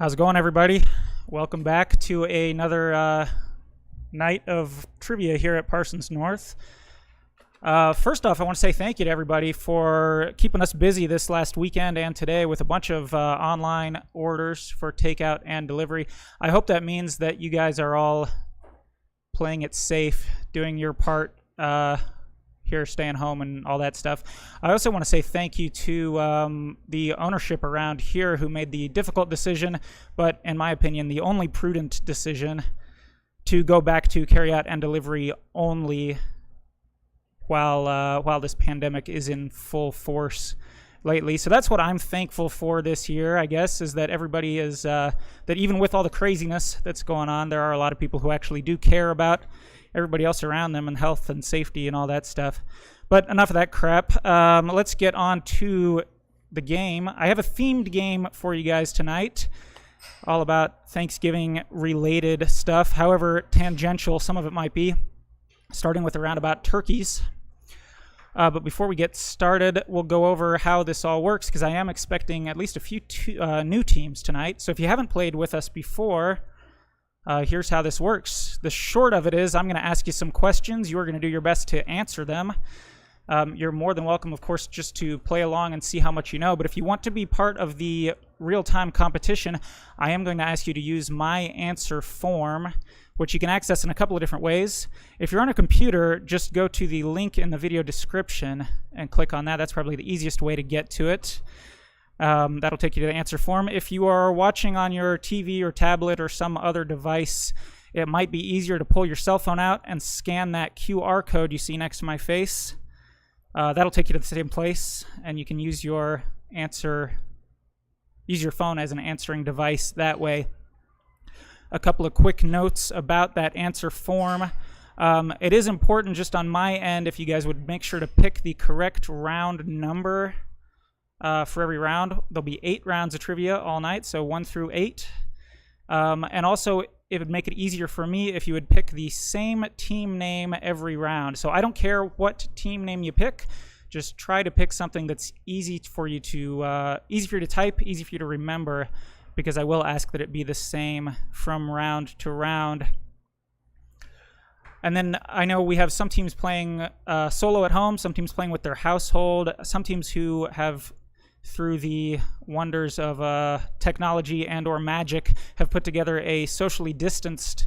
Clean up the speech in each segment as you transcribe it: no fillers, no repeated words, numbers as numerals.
How's it going, everybody? Welcome back to another night of trivia here at Parsons North. First off, I want to say thank you to everybody for keeping us busy this last weekend and today with a bunch of online orders for takeout and delivery. I hope that means that you guys are all playing it safe, doing your part here, staying home and all that stuff. I also want to say thank you to the ownership around here who made the difficult decision, but in my opinion, the only prudent decision to go back to carryout and delivery only while this pandemic is in full force lately. So that's what I'm thankful for this year, I guess, is that everybody is, that even with all the craziness that's going on, there are a lot of people who actually do care about everybody else around them and health and safety and all that stuff. But enough of that crap. Let's get on to the game. I have a themed game for you guys tonight, all about Thanksgiving related stuff, however tangential some of it might be, starting with a round about turkeys. But before we get started, we'll go over how this all works, because I am expecting at least a few new teams tonight. So if you haven't played with us before, here's how this works. The short of it is I'm going to ask you some questions. You're going to do your best to answer them. You're more than welcome, of course, just to play along and see how much you know. But if you want to be part of the real-time competition, I am going to ask you to use my answer form, which you can access in a couple of different ways. If you're on a computer, just go to the link in the video description and click on that. That's probably the easiest way to get to it. That'll take you to the answer form. If you are watching on your TV or tablet or some other device, it might be easier to pull your cell phone out and scan that QR code you see next to my face. That'll take you to the same place, and you can use your phone as an answering device that way. A couple of quick notes about that answer form. It is important just on my end if you guys would make sure to pick the correct round number for every round. There'll be 8 rounds of trivia all night, so 1 through 8. And also, it would make it easier for me if you would pick the same team name every round. So I don't care what team name you pick. Just try to pick something that's easy for you to type, easy for you to remember, because I will ask that it be the same from round to round. And then I know we have some teams playing solo at home, some teams playing with their household, some teams who have, through the wonders of technology and or magic, have put together a socially distanced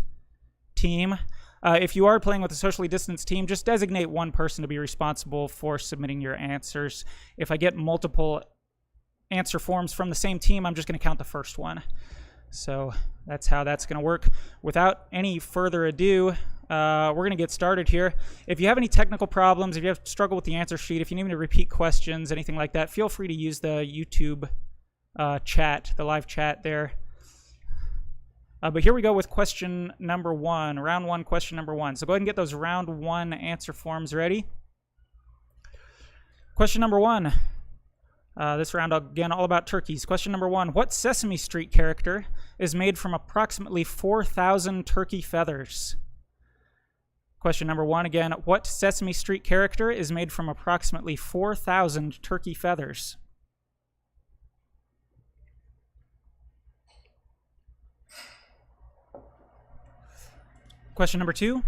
team. If you are playing with a socially distanced team, just designate one person to be responsible for submitting your answers. If I get multiple answer forms from the same team, I'm just going to count the first one. So that's how that's going to work. Without any further ado, we're going to get started here. If you have any technical problems, if you have struggled with the answer sheet, if you need me to repeat questions, anything like that, feel free to use the YouTube chat, the live chat there. But here we go with question number 1, round 1, question number 1. So go ahead and get those round 1 answer forms ready. Question number 1. This round, again, all about turkeys. Question number 1. What Sesame Street character is made from approximately 4,000 turkey feathers? Question number 1, again, what Sesame Street character is made from approximately 4,000 turkey feathers? Question number 2.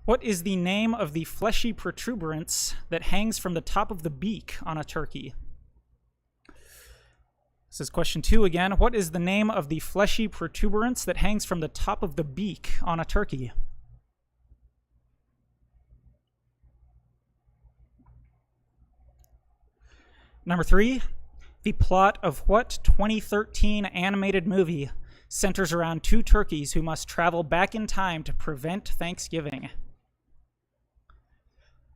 What is the name of the fleshy protuberance that hangs from the top of the beak on a turkey? This is question 2 again. What is the name of the fleshy protuberance that hangs from the top of the beak on a turkey? Number 3. The plot of what 2013 animated movie centers around 2 turkeys who must travel back in time to prevent Thanksgiving?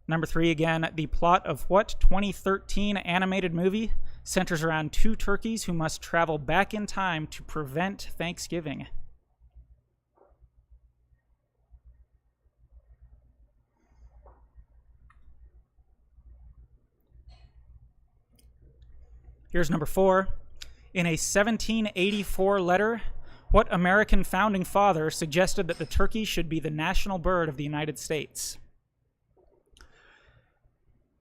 Number 3 again. The plot of what 2013 animated movie centers around 2 turkeys who must travel back in time to prevent Thanksgiving? Here's number 4. In a 1784 letter, what American founding father suggested that the turkey should be the national bird of the United States?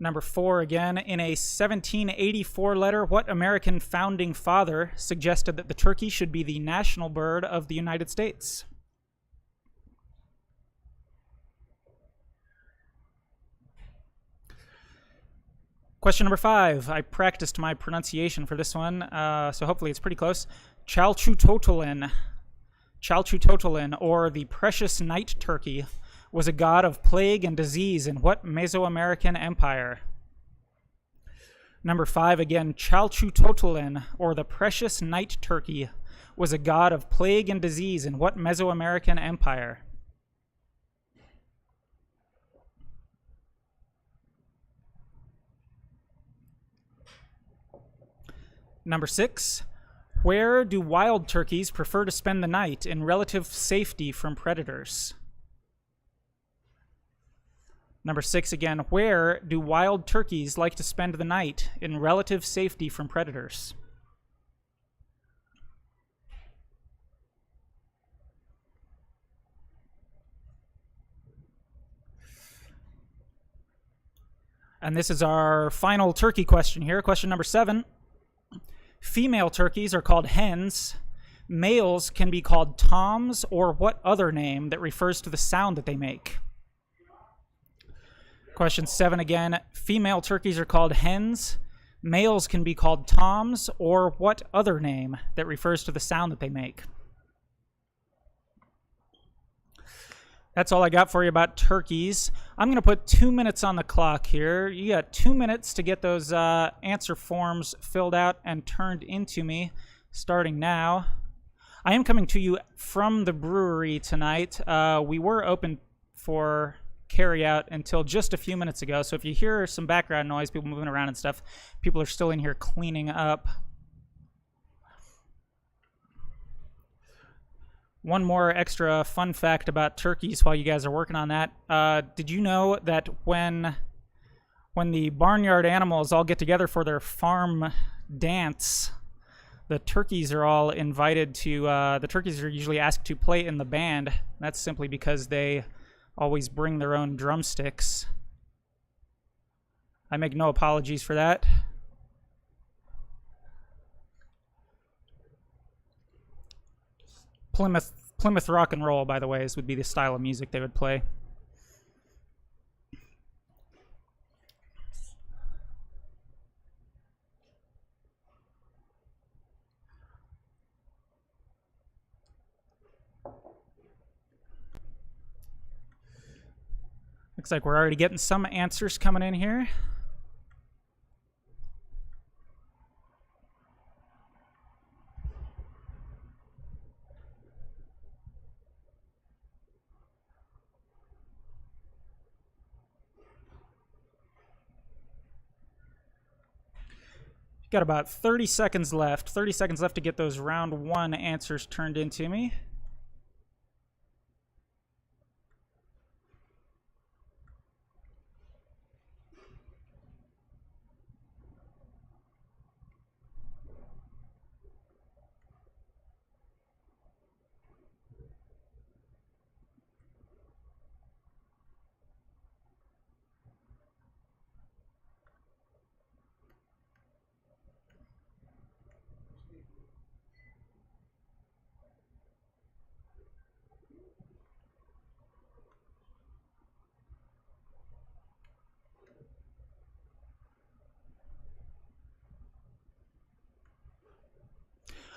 Number 4 again. In a 1784 letter, what American founding father suggested that the turkey should be the national bird of the United States? Question number 5. I practiced my pronunciation for this one, so hopefully it's pretty close. Chalchutotolin, or the precious night turkey, was a god of plague and disease in what Mesoamerican empire? Number 5 again. Chalchutotolin, or the precious night turkey, was a god of plague and disease in what Mesoamerican empire? Number 6. Where do wild turkeys prefer to spend the night in relative safety from predators? Number 6 again. Where do wild turkeys like to spend the night in relative safety from predators? And this is our final turkey question here. Question number 7. Female turkeys are called hens. Males can be called toms, or what other name that refers to the sound that they make? Question 7 again. Female turkeys are called hens. Males can be called toms, or what other name that refers to the sound that they make? That's all I got for you about turkeys. I'm going to put 2 minutes on the clock here. You got 2 minutes to get those answer forms filled out and turned into me, starting now. I am coming to you from the brewery tonight. We were open for carry-out until just a few minutes ago, so if you hear some background noise, people moving around and stuff, people are still in here cleaning up. One more extra fun fact about turkeys while you guys are working on that. Did you know that when the barnyard animals all get together for their farm dance, the turkeys are all invited to, the turkeys are usually asked to play in the band. That's simply because they always bring their own drumsticks. I make no apologies for that. Plymouth rock and roll, by the way, would be the style of music they would play. Looks like we're already getting some answers coming in here. Got about 30 seconds left. 30 seconds left to get those round 1 answers turned into me.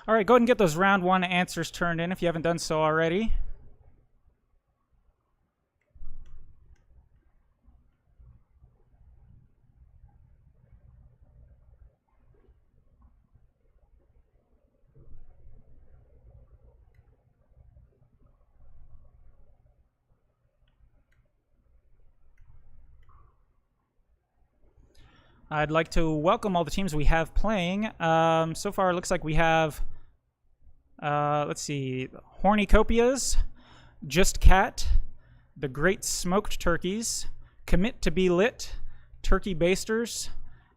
All right, go ahead and get those round 1 answers turned in if you haven't done so already. I'd like to welcome all the teams we have playing. So far, it looks like we have, let's see, Hornycopias, Just Cat, The Great Smoked Turkeys, Commit to Be Lit, Turkey Basters,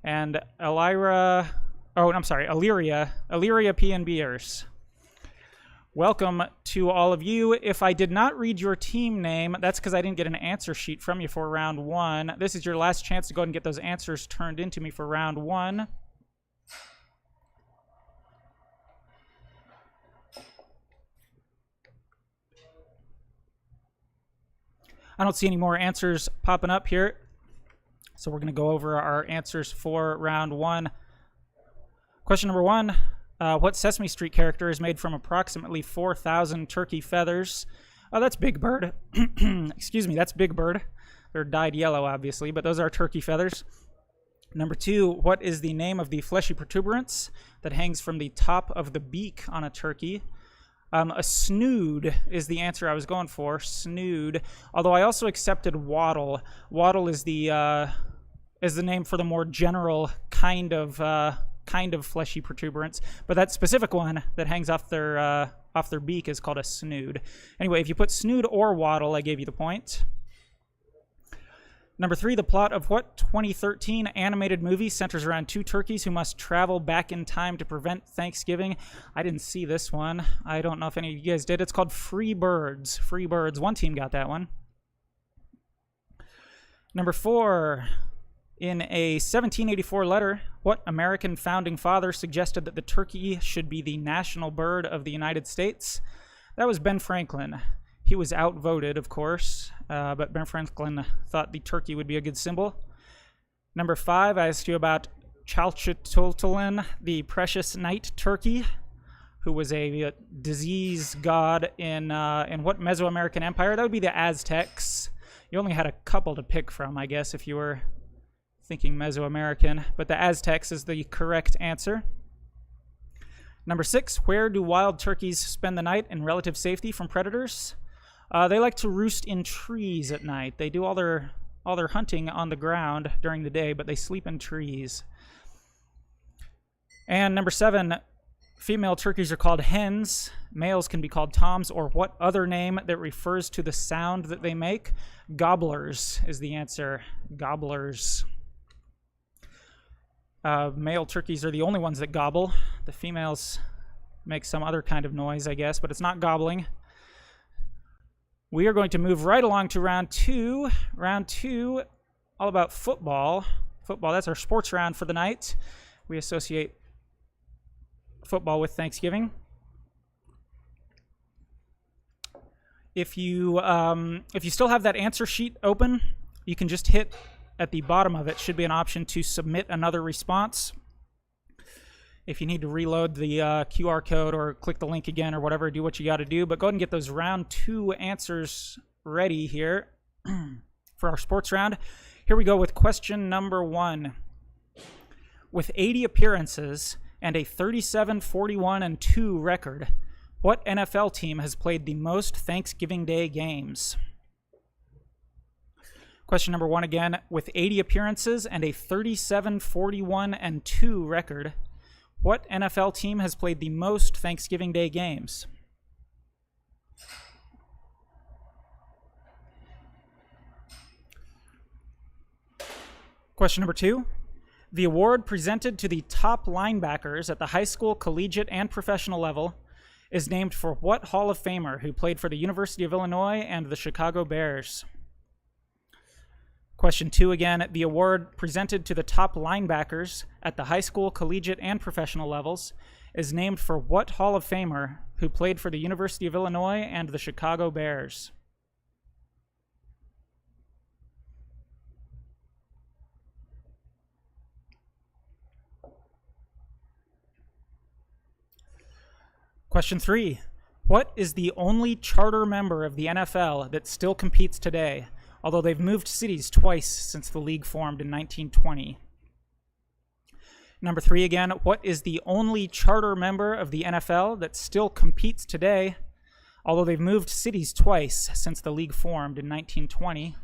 and Illyria PNBers. Welcome to all of you. If I did not read your team name, that's because I didn't get an answer sheet from you for round one. This is your last chance to go ahead and get those answers turned into me for round one. I don't see any more answers popping up here. So we're going to go over our answers for round one. Question number one. What Sesame Street character is made from approximately 4,000 turkey feathers? Oh, that's Big Bird. Excuse me, that's Big Bird. They're dyed yellow, obviously, but those are turkey feathers. Number two, what is the name of the fleshy protuberance that hangs from the top of the beak on a turkey? A snood is the answer I was going for, snood. Although I also accepted wattle. Wattle is the name for the more general kind of fleshy protuberance, but that specific one that hangs off their beak is called a snood. Anyway, if you put snood or wattle, I gave you the point. Number three, the plot of what 2013 animated movie centers around two turkeys who must travel back in time to prevent Thanksgiving? I didn't see this one. I don't know if any of you guys did. It's called Free Birds. Free Birds. One team got that one. Number four, in a 1784 letter, what American founding father suggested that the turkey should be the national bird of the United States? That was Ben Franklin. He was outvoted, of course, but Ben Franklin thought the turkey would be a good symbol. Number five, I asked you about Chalchitoltolin, the precious night turkey, who was a disease god in what Mesoamerican empire? That would be the Aztecs. You only had a couple to pick from, I guess, if you were thinking Mesoamerican, but the Aztecs is the correct answer. Number six, where do wild turkeys spend the night in relative safety from predators? They like to roost in trees at night. They do all their hunting on the ground during the day, but they sleep in trees. And number seven, female turkeys are called hens. Males can be called toms, or what other name that refers to the sound that they make? Gobblers is the answer. Gobblers. Male turkeys are the only ones that gobble. The females make some other kind of noise, I guess, but it's not gobbling. We are going to move right along to round two. Round two, all about football. Football, that's our sports round for the night. We associate football with Thanksgiving. If you still have that answer sheet open, you can just hit at the bottom of it. Should be an option to submit another response. If you need to reload the QR code or click the link again or whatever, do what you got to do. But go ahead and get those round two answers ready here for our sports round. Here we go with question number one. With 80 appearances and a 37-41-2 record, what NFL team has played the most Thanksgiving Day games? Question number one again. With 80 appearances and a 37-41-2 record, what NFL team has played the most Thanksgiving Day games? Question number two. The award presented to the top linebackers at the high school, collegiate, and professional level is named for what Hall of Famer who played for the University of Illinois and the Chicago Bears? Question two again. The award presented to the top linebackers at the high school, collegiate, and professional levels is named for what Hall of Famer who played for the University of Illinois and the Chicago Bears? Question three. What is the only charter member of the NFL that still competes today, although they've moved cities twice since the league formed in 1920? Number three again, what is the only charter member of the NFL that still competes today, although they've moved cities twice since the league formed in 1920?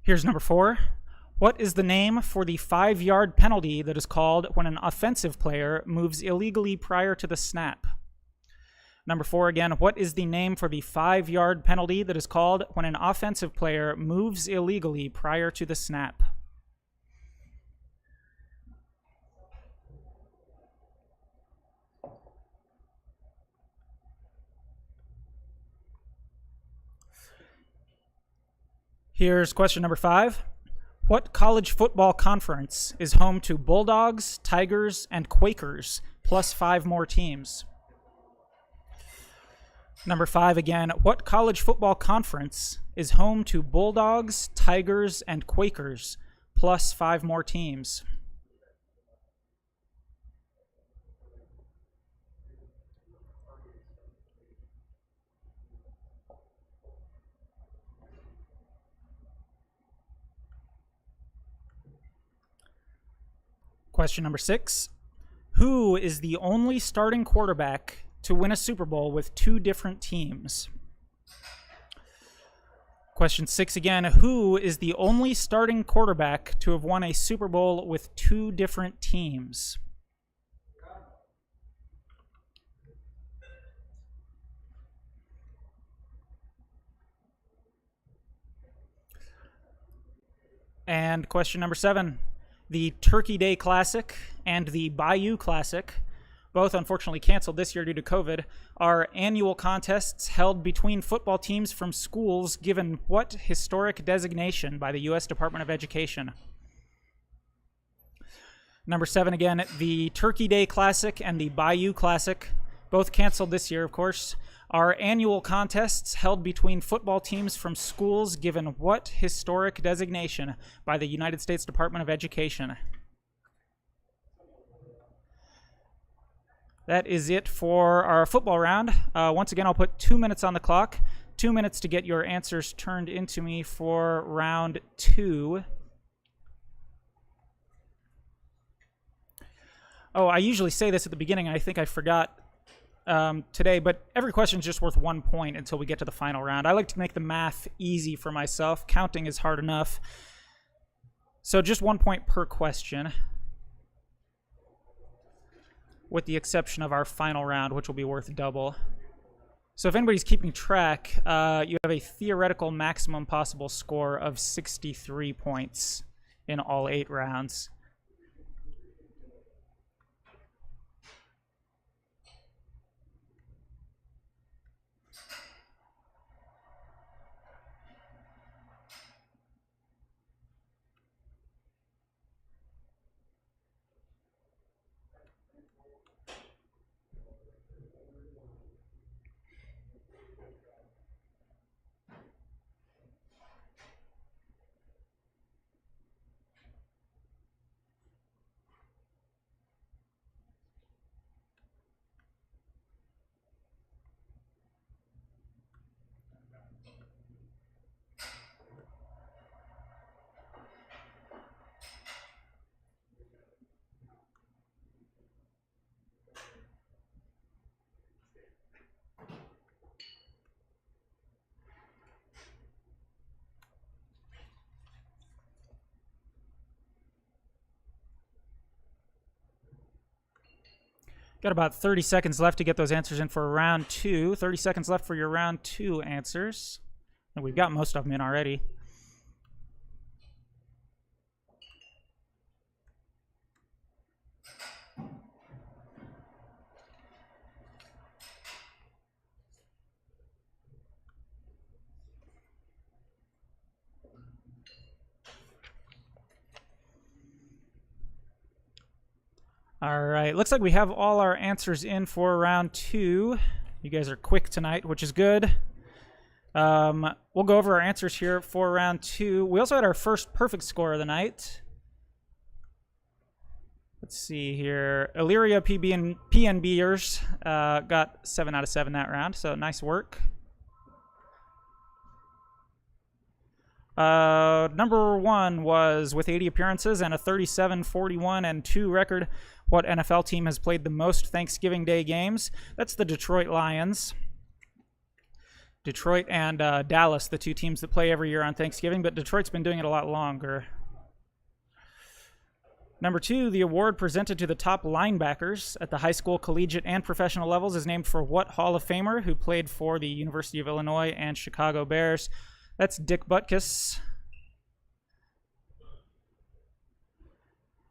Here's number four. What is the name for the 5-yard penalty that is called when an offensive player moves illegally prior to the snap? Number 4 again, what is the name for the 5-yard penalty that is called when an offensive player moves illegally prior to the snap? Here's question number 5. What college football conference is home to Bulldogs, Tigers, and Quakers, plus 5 more teams? Number 5 again, what college football conference is home to Bulldogs, Tigers, and Quakers, plus 5 more teams? Question number 6. Who is the only starting quarterback to win a Super Bowl with 2 different teams? Question 6 again. Who is the only starting quarterback to have won a Super Bowl with 2 different teams? And question number 7. The Turkey Day Classic and the Bayou Classic, both unfortunately canceled this year due to COVID, are annual contests held between football teams from schools given what historic designation by the U.S. Department of Education? Number 7 again, the Turkey Day Classic and the Bayou Classic, both canceled this year, of course, are annual contests held between football teams from schools given what historic designation by the United States Department of Education? That is it for our football round. Once again, I'll put 2 minutes on the clock. 2 minutes to get your answers turned into me for round 2. Oh, I usually say this at the beginning. I think I forgot today, but every question is just worth 1 point until we get to the final round. I like to make the math easy for myself. Counting is hard enough. So just 1 point per question, with the exception of our final round, which will be worth double. So if anybody's keeping track, you have a theoretical maximum possible score of 63 points in all 8 rounds. Got about 30 seconds left to get those answers in for round 2. 30 seconds left for your round 2 answers. And we've got most of them in already. All right, looks like we have all our answers in for round 2. You guys are quick tonight, which is good. We'll go over our answers here for round 2. We also had our first perfect score of the night. Let's see here. Illyria PNBers got 7 out of 7 that round, so nice work. Number 1 was with 80 appearances and a 37-41-2 record. What NFL team has played the most Thanksgiving Day games? That's the Detroit Lions. Detroit and Dallas, the 2 teams that play every year on Thanksgiving, but Detroit's been doing it a lot longer. Number 2, the award presented to the top linebackers at the high school, collegiate, and professional levels is named for what Hall of Famer who played for the University of Illinois and Chicago Bears? That's Dick Butkus.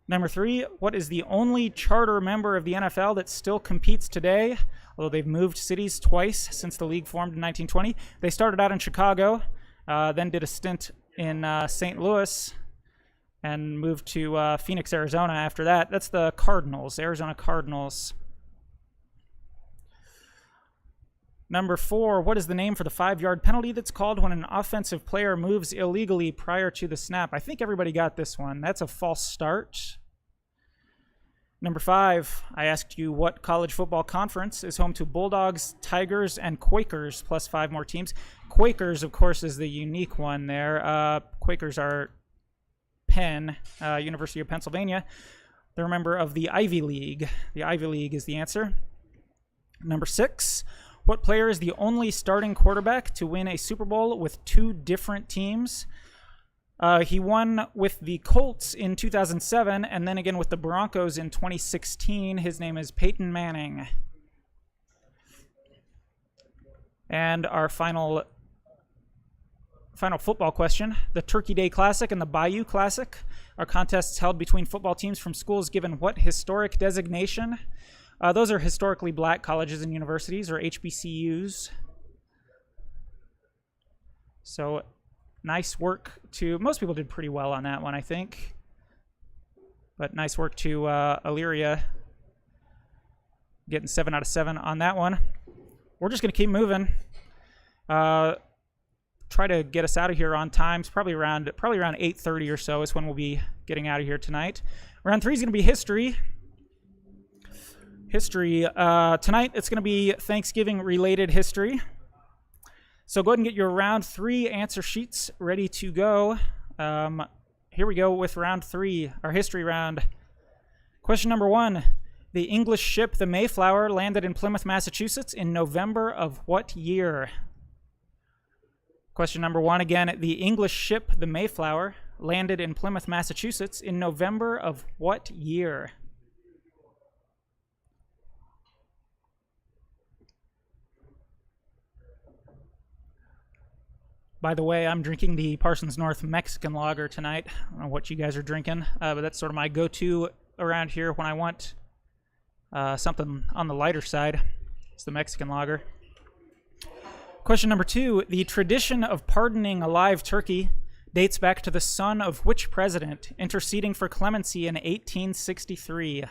Number 3, what is the only charter member of the NFL that still competes today? Although they've moved cities twice since the league formed in 1920. They started out in Chicago, then did a stint in St. Louis, and moved to Phoenix, Arizona after that. That's the Cardinals, Arizona Cardinals. Number 4, what is the name for the 5-yard penalty that's called when an offensive player moves illegally prior to the snap? I think everybody got this one. That's a false start. Number 5, I asked you what college football conference is home to Bulldogs, Tigers, and Quakers, plus 5 more teams. Quakers, of course, is the unique one there. Quakers are Penn, University of Pennsylvania. They're a member of the Ivy League. The Ivy League is the answer. Number 6, what player is the only starting quarterback to win a Super Bowl with 2 different teams? He won with the Colts in 2007 and then again with the Broncos in 2016. His name is Peyton Manning. And our final football question. The Turkey Day Classic and the Bayou Classic are contests held between football teams from schools given what historic designation? Those are historically black colleges and universities, or HBCUs. So nice work to, most people did pretty well on that one, I think. But nice work to Illyria, getting 7 out of 7 on that one. We're just going to keep moving. Try to get us out of here on time. It's probably around 8:30 or so is when we'll be getting out of here tonight. Round 3 is going to be history. Tonight it's going to be Thanksgiving-related history. So go ahead and get your round 3 answer sheets ready to go. Here we go with round 3, our history round. Question number 1. The English ship the Mayflower landed in Plymouth, Massachusetts in November of what year? Question number 1 again. The English ship the Mayflower landed in Plymouth, Massachusetts in November of what year? By the way, I'm drinking the Parsons North Mexican lager tonight. I don't know what you guys are drinking, but that's sort of my go-to around here when I want something on the lighter side. It's the Mexican lager. Question number 2. The tradition of pardoning a live turkey dates back to the son of which president interceding for clemency in 1863?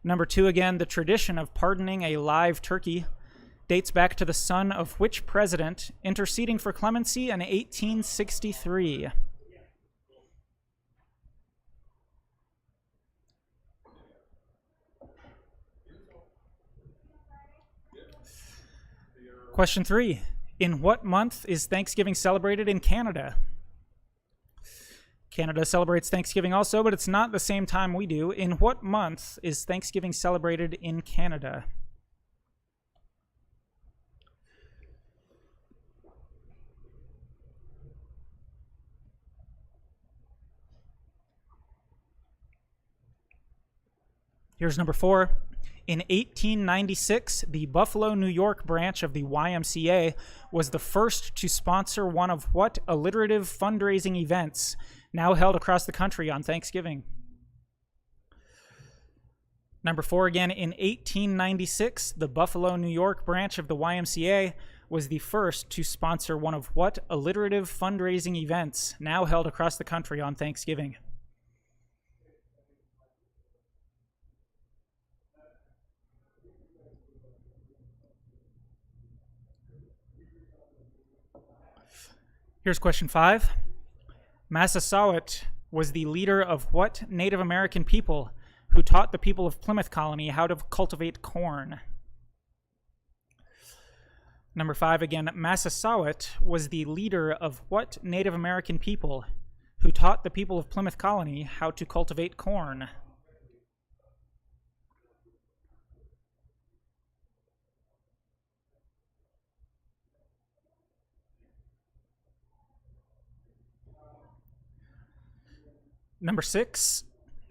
Number 2 again. The tradition of pardoning a live turkey dates back to the son of which president interceding for clemency in 1863? Question 3. In what month is Thanksgiving celebrated in Canada? Canada celebrates Thanksgiving also, but it's not the same time we do. In what month is Thanksgiving celebrated in Canada? Here's number 4. In 1896, the Buffalo, New York branch of the YMCA was the first to sponsor one of what alliterative fundraising events now held across the country on Thanksgiving? Number 4 again. In 1896, the Buffalo, New York branch of the YMCA was the first to sponsor one of what alliterative fundraising events now held across the country on Thanksgiving? Here's question 5. Massasoit was the leader of what Native American people who taught the people of Plymouth Colony how to cultivate corn? Number 5 again. Massasoit was the leader of what Native American people who taught the people of Plymouth Colony how to cultivate corn? Number 6,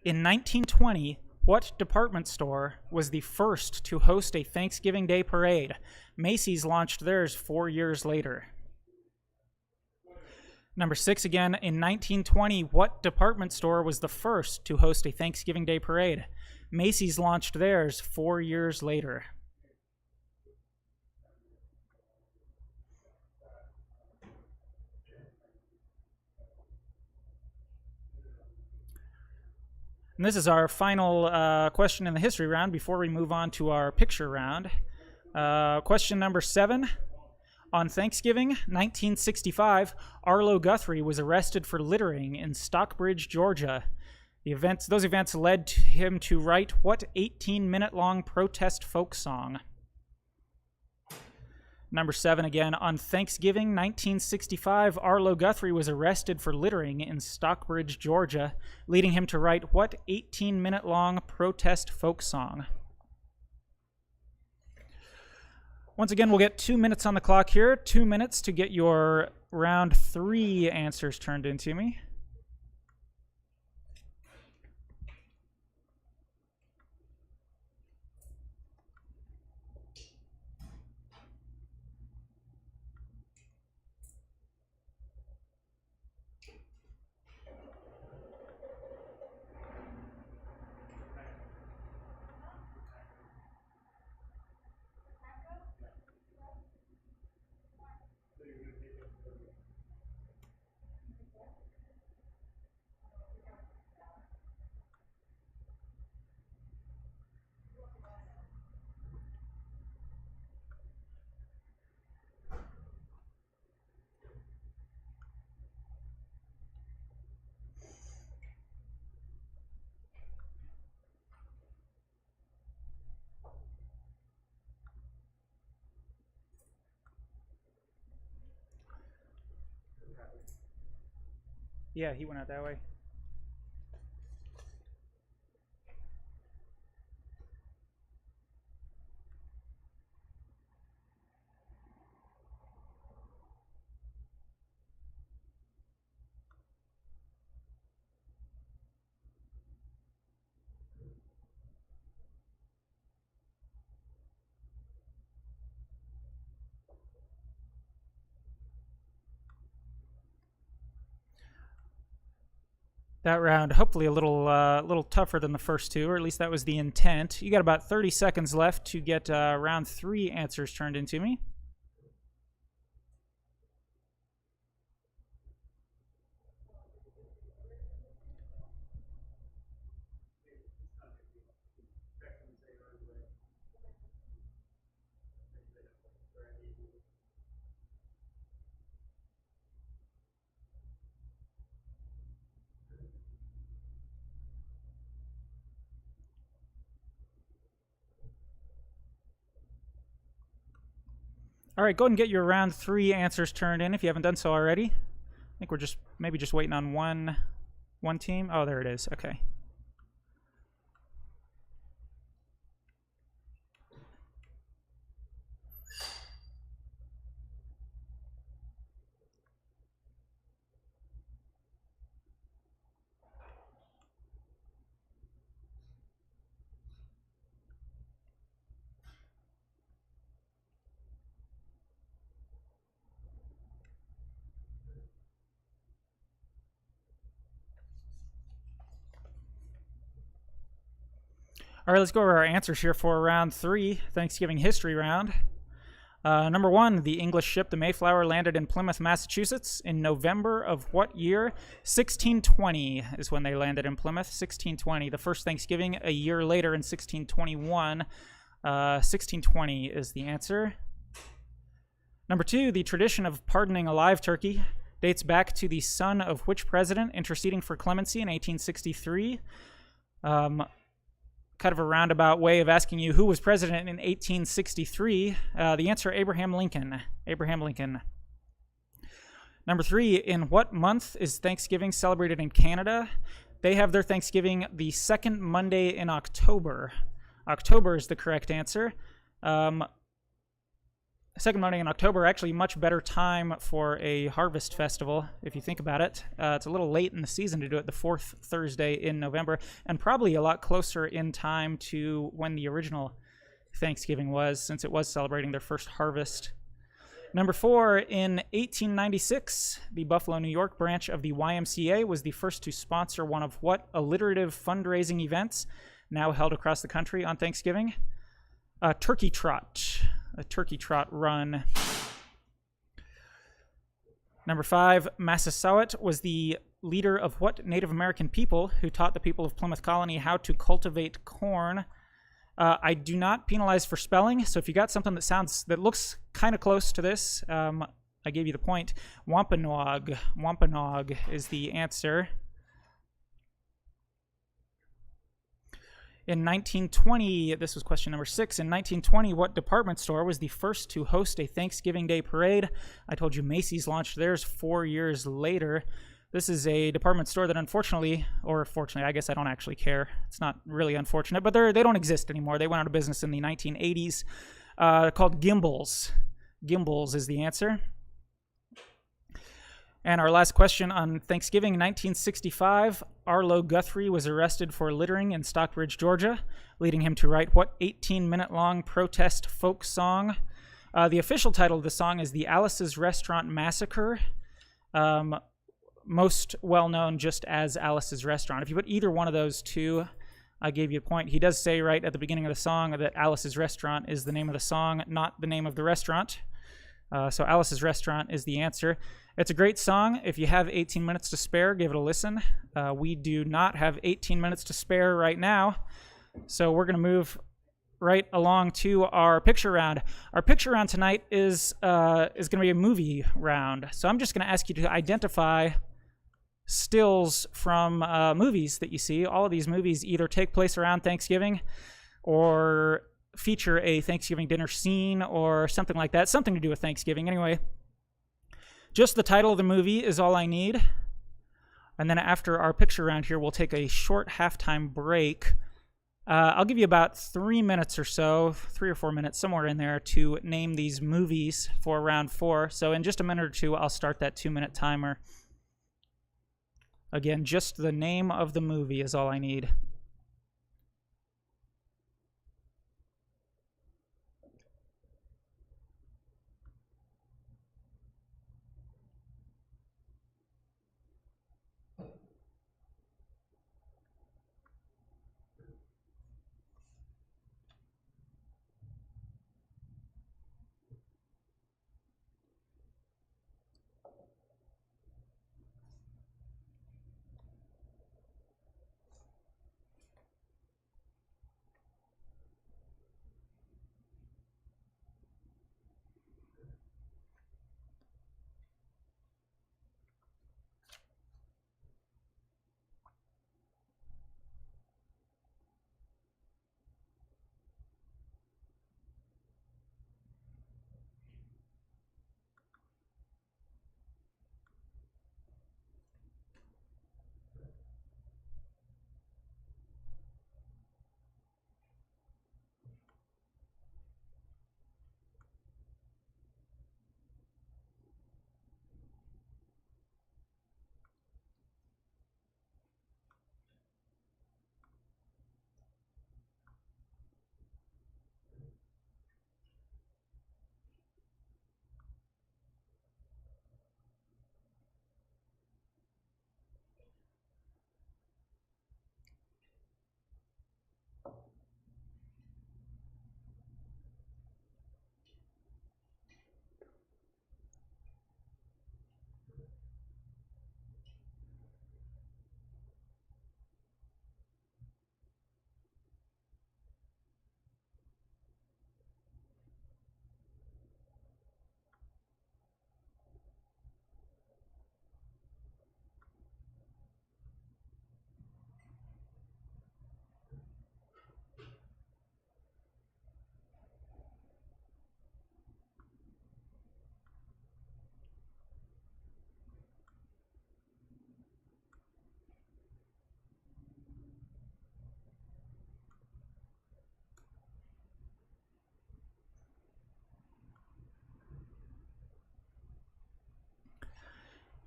In 1920, what department store was the first to host a Thanksgiving Day parade? Macy's launched theirs 4 years later. Number 6 again, in 1920, what department store was the first to host a Thanksgiving Day parade? Macy's launched theirs 4 years later. And this is our final question in the history round before we move on to our picture round. Question number 7. On Thanksgiving, 1965, Arlo Guthrie was arrested for littering in Stockbridge, Georgia. Those events led him to write what 18-minute-long protest folk song? Number 7 again. On Thanksgiving, 1965, Arlo Guthrie was arrested for littering in Stockbridge, Georgia, leading him to write what 18-minute-long protest folk song? Once again, we'll get 2 minutes on the clock here. 2 minutes to get your round 3 answers turned into me. Yeah, he went out that way. That round, hopefully a little tougher than the first two, or at least that was the intent. You got about 30 seconds left to get round 3 answers turned into me. All right, go ahead and get your round 3 answers turned in if you haven't done so already. I think we're maybe just waiting on one team. Oh, there it is. Okay. All right, let's go over our answers here for round 3, Thanksgiving history round. Number 1, the English ship the Mayflower landed in Plymouth, Massachusetts in November of what year? 1620 is when they landed in Plymouth, 1620. The first Thanksgiving a year later in 1621. 1620 is the answer. Number 2, the tradition of pardoning a live turkey dates back to the son of which president interceding for clemency in 1863? Kind of a roundabout way of asking you who was president in 1863. The answer, Abraham Lincoln. Abraham Lincoln. Number 3, in what month is Thanksgiving celebrated in Canada? They have their Thanksgiving the second Monday in October. October is the correct answer. second Monday in October, actually much better time for a harvest festival, if you think about it. It's a little late in the season to do it the fourth Thursday in November, and probably a lot closer in time to when the original Thanksgiving was, since it was celebrating their first harvest. Number 4, in 1896, the Buffalo, New York branch of the YMCA was the first to sponsor one of what alliterative fundraising events now held across the country on Thanksgiving? A turkey trot run. Number 5, Massasoit was the leader of what Native American people who taught the people of Plymouth Colony how to cultivate corn? I do not penalize for spelling, so if you got something that looks kind of close to this, I gave you the point. Wampanoag. Wampanoag is the answer. In 1920, this was question number 6. In 1920, what department store was the first to host a Thanksgiving Day parade? I told you Macy's launched theirs 4 years later. This is a department store that unfortunately, or fortunately, I guess I don't actually care. It's not really unfortunate, but they don't exist anymore. They went out of business in the 1980s. Called Gimbels. Gimbels is the answer. And our last question on Thanksgiving, 1965, Arlo Guthrie was arrested for littering in Stockbridge, Georgia, leading him to write what 18-minute-long protest folk song? The official title of the song is The Alice's Restaurant Massacre. Most well-known just as Alice's Restaurant. If you put either one of those two, I gave you a point. He does say right at the beginning of the song that Alice's Restaurant is the name of the song, not the name of the restaurant. So Alice's Restaurant is the answer. It's a great song. If you have 18 minutes to spare, give it a listen. We do not have 18 minutes to spare right now, so we're going to move right along to our picture round. Our picture round tonight is going to be a movie round. So I'm just going to ask you to identify stills from movies that you see. All of these movies either take place around Thanksgiving or feature a Thanksgiving dinner scene or something like that. Something to do with Thanksgiving. Anyway, just the title of the movie is all I need. And then after our picture round here, we'll take a short halftime break. I'll give you about 3 minutes or so, 3 or 4 minutes, somewhere in there, to name these movies for round 4. So in just a minute or two, I'll start that 2-minute timer. Again, just the name of the movie is all I need.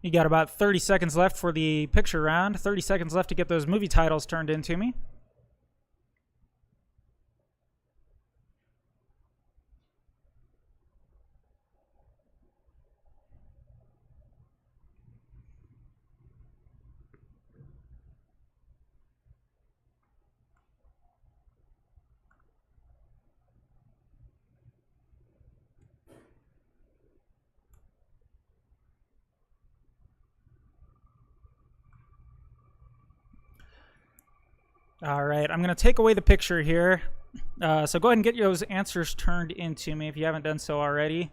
You got about 30 seconds left for the picture round. 30 seconds left to get those movie titles turned into me. All right, I'm going to take away the picture here. So go ahead and get those answers turned into me if you haven't done so already.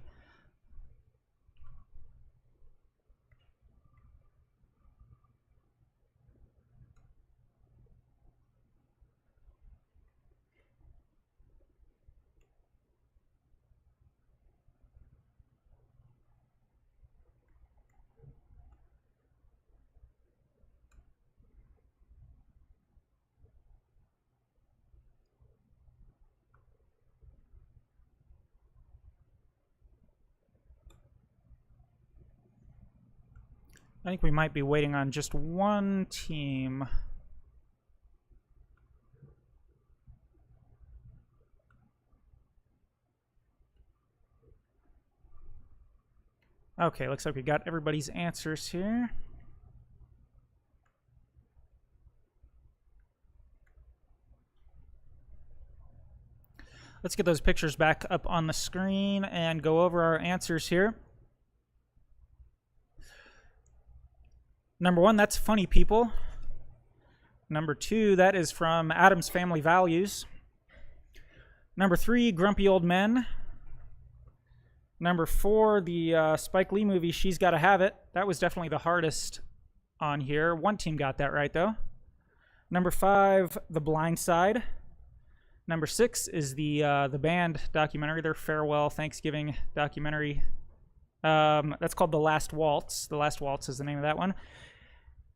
I think we might be waiting on just one team. Okay, looks like we got everybody's answers here. Let's get those pictures back up on the screen and go over our answers here. Number 1, that's Funny People. Number 2, that is from Addams Family Values. Number 3, Grumpy Old Men. Number 4, the Spike Lee movie, She's Gotta Have It. That was definitely the hardest on here. One team got that right, though. Number 5, The Blind Side. Number 6 is the band documentary, their farewell Thanksgiving documentary. That's called The Last Waltz. The Last Waltz is the name of that one.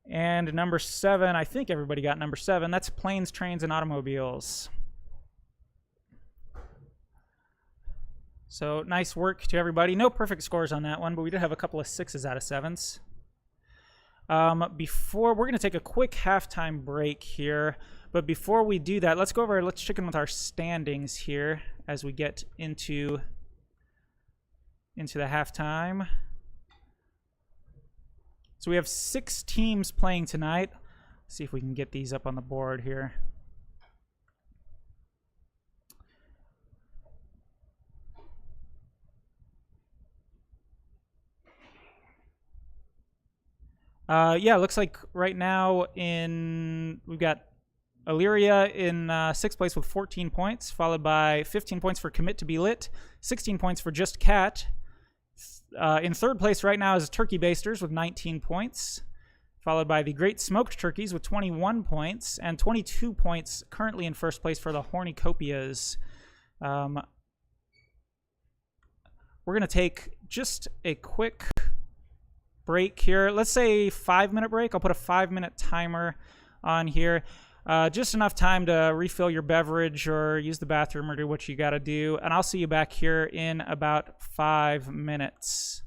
And number 7, I think everybody got number 7. That's Planes, Trains, and Automobiles. So nice work to everybody. No perfect scores on that one, but we did have a couple of 6s out of 7s. We're going to take a quick halftime break here. But before we do that, let's check in with our standings here as we get into the halftime. So we have 6 teams playing tonight. Let's see if we can get these up on the board here. Yeah, looks like right now we've got Illyria in 6th place with 14 points, followed by 15 points for Commit to Be Lit, 16 points for Just Cat. In 3rd place right now is Turkey Basters with 19 points, followed by the Great Smoked Turkeys with 21 points, and 22 points currently in 1st place for the Hornicopias. We're going to take just a quick break here. Let's say 5-minute break. I'll put a 5-minute timer on here. Just enough time to refill your beverage or use the bathroom or do what you got to do. And I'll see you back here in about 5 minutes.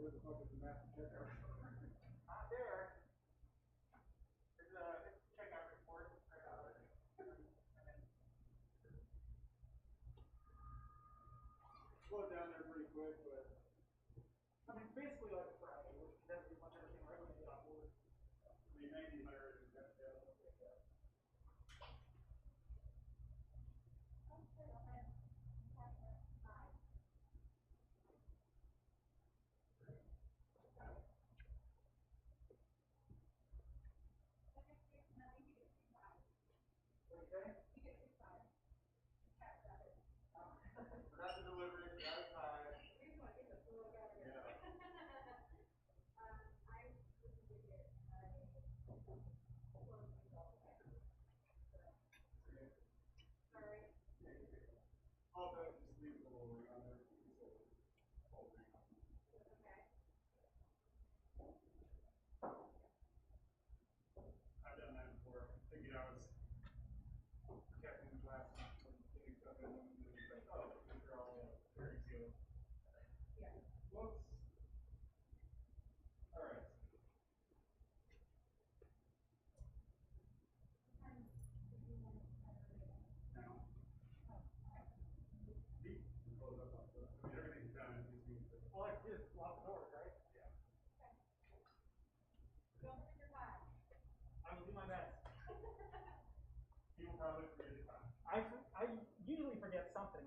Slow down there pretty quick, but I mean, basically like a Friday, which is pretty much everything right when you get on board. I mean, 1900 and that's like that. Not the delivery, not a time. I've done that before. Figured I was protecting the glass and getting stuff in them, and it's like, oh, these are all very sealed. Whoops. All right. Now, close up on stuff. I mean, everything's done. It just means that. All I did is lock the doors, right? Yeah. I will do my best. People probably forget the time. I usually forget something.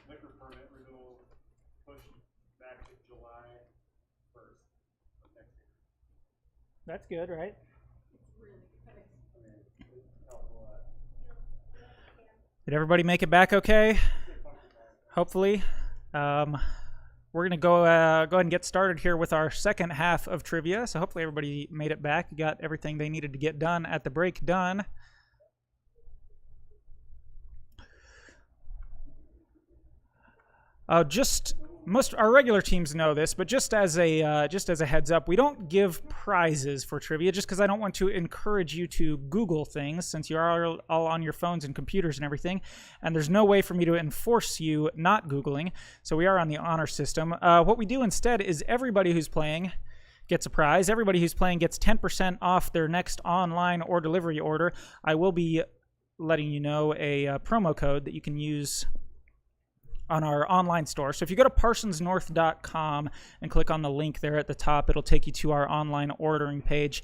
Liquor permit renewal pushed back to July 1st of next year. That's good, right? Did everybody make it back okay? Hopefully. We're going to go ahead and get started here with our second half of trivia. So hopefully everybody made it back, got everything they needed to get done at the break done. Most our regular teams know this, but just as a heads up, we don't give prizes for trivia just because I don't want to encourage you to Google things, since you are all on your phones and computers and everything, and there's no way for me to enforce you not Googling. So we are on the honor system. What we do instead is everybody who's playing gets a prize. Everybody who's playing gets 10% off their next online or delivery order. I will be letting you know a promo code that you can use on our online store. So if you go to parsonsnorth.com and click on the link there at the top, it'll take you to our online ordering page.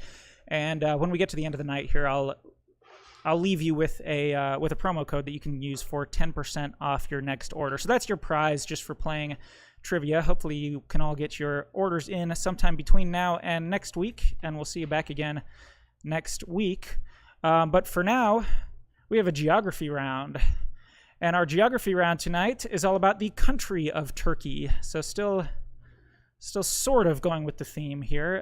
And when we get to the end of the night here, I'll leave you with a promo code that you can use for 10% off your next order. So that's your prize just for playing trivia. Hopefully you can all get your orders in sometime between now and next week, and we'll see you back again next week. But for now, we have a geography round. And our geography round tonight is all about the country of Turkey. So still sort of going with the theme here.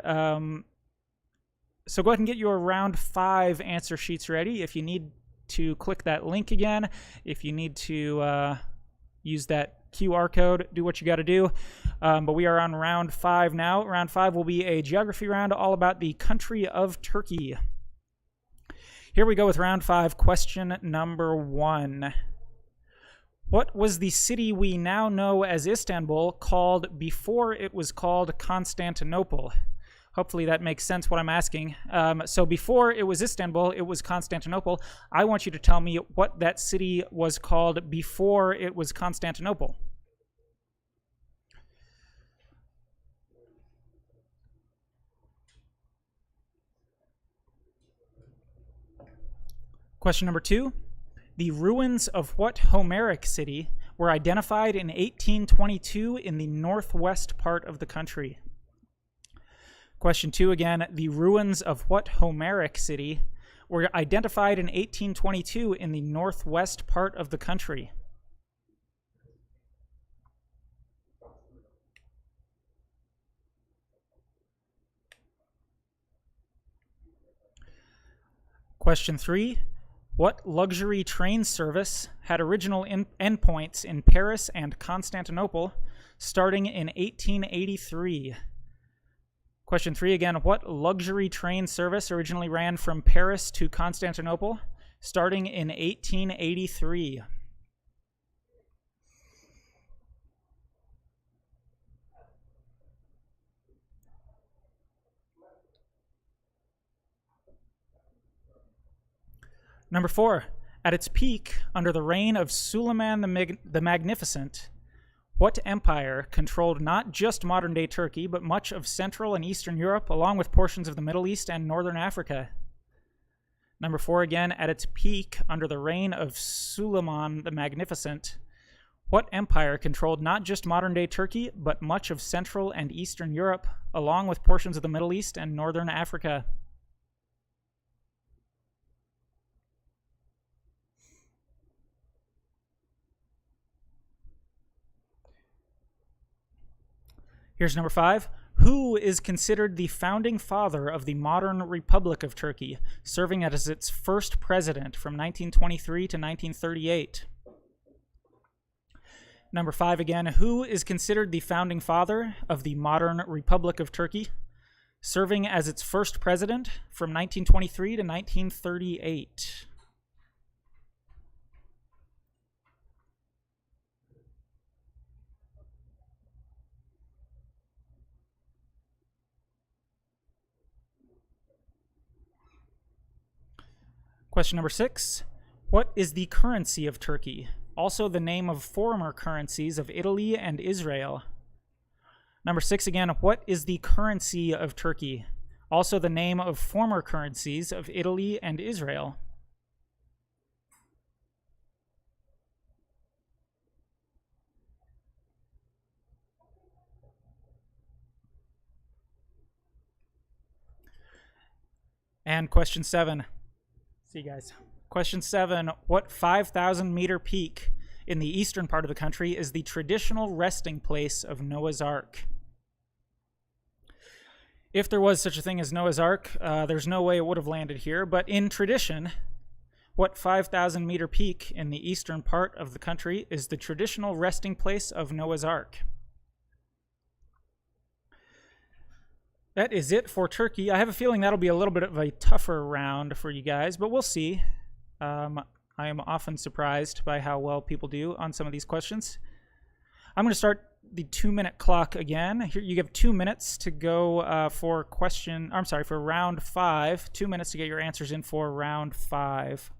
So go ahead and get your round 5 answer sheets ready. If you need to click that link again, if you need to use that QR code, do what you got to do. But we are on round 5 now. Round 5 will be a geography round all about the country of Turkey. Here we go with round 5, question number 1. What was the city we now know as Istanbul called before it was called Constantinople? Hopefully that makes sense what I'm asking. So before it was Istanbul, it was Constantinople. I want you to tell me what that city was called before it was Constantinople. Question number 2. The ruins of what Homeric city were identified in 1822 in the northwest part of the country? Question 2 again. The ruins of what Homeric city were identified in 1822 in the northwest part of the country? Question 3. What luxury train service had original endpoints in Paris and Constantinople, starting in 1883. Question 3 again. What luxury train service originally ran from Paris to Constantinople, starting in 1883? Number 4. At its peak, under the reign of Suleiman the Magnificent, what empire controlled not just modern-day Turkey, but much of Central and Eastern Europe, along with portions of the Middle East and Northern Africa? Number 4 again. At its peak, under the reign of Suleiman the Magnificent, what empire controlled not just modern-day Turkey, but much of Central and Eastern Europe, along with portions of the Middle East and Northern Africa? Here's number 5. Who is considered the founding father of the modern Republic of Turkey, serving as its first president from 1923 to 1938? Number 5 again. Who is considered the founding father of the modern Republic of Turkey, serving as its first president from 1923 to 1938? Question number 6. What is the currency of Turkey? Also the name of former currencies of Italy and Israel. Number 6 again. What is the currency of Turkey? Also the name of former currencies of Italy and Israel. And question 7. See you guys. Question 7. What 5,000-meter peak in the eastern part of the country is the traditional resting place of Noah's Ark? If there was such a thing as Noah's Ark, there's no way it would have landed here. But in tradition, what 5,000-meter peak in the eastern part of the country is the traditional resting place of Noah's Ark? That is it for Turkey. I have a feeling that'll be a little bit of a tougher round for you guys, but we'll see. I am often surprised by how well people do on some of these questions. I'm going to start the 2-minute clock again. Here you have 2 minutes to go for round 5. 2 minutes to get your answers in for round 5.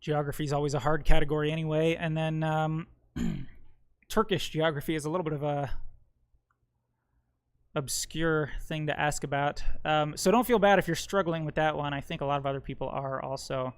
Geography is always a hard category anyway, and then Turkish geography is a little bit of a obscure thing to ask about. So don't feel bad if you're struggling with that one. I think a lot of other people are also.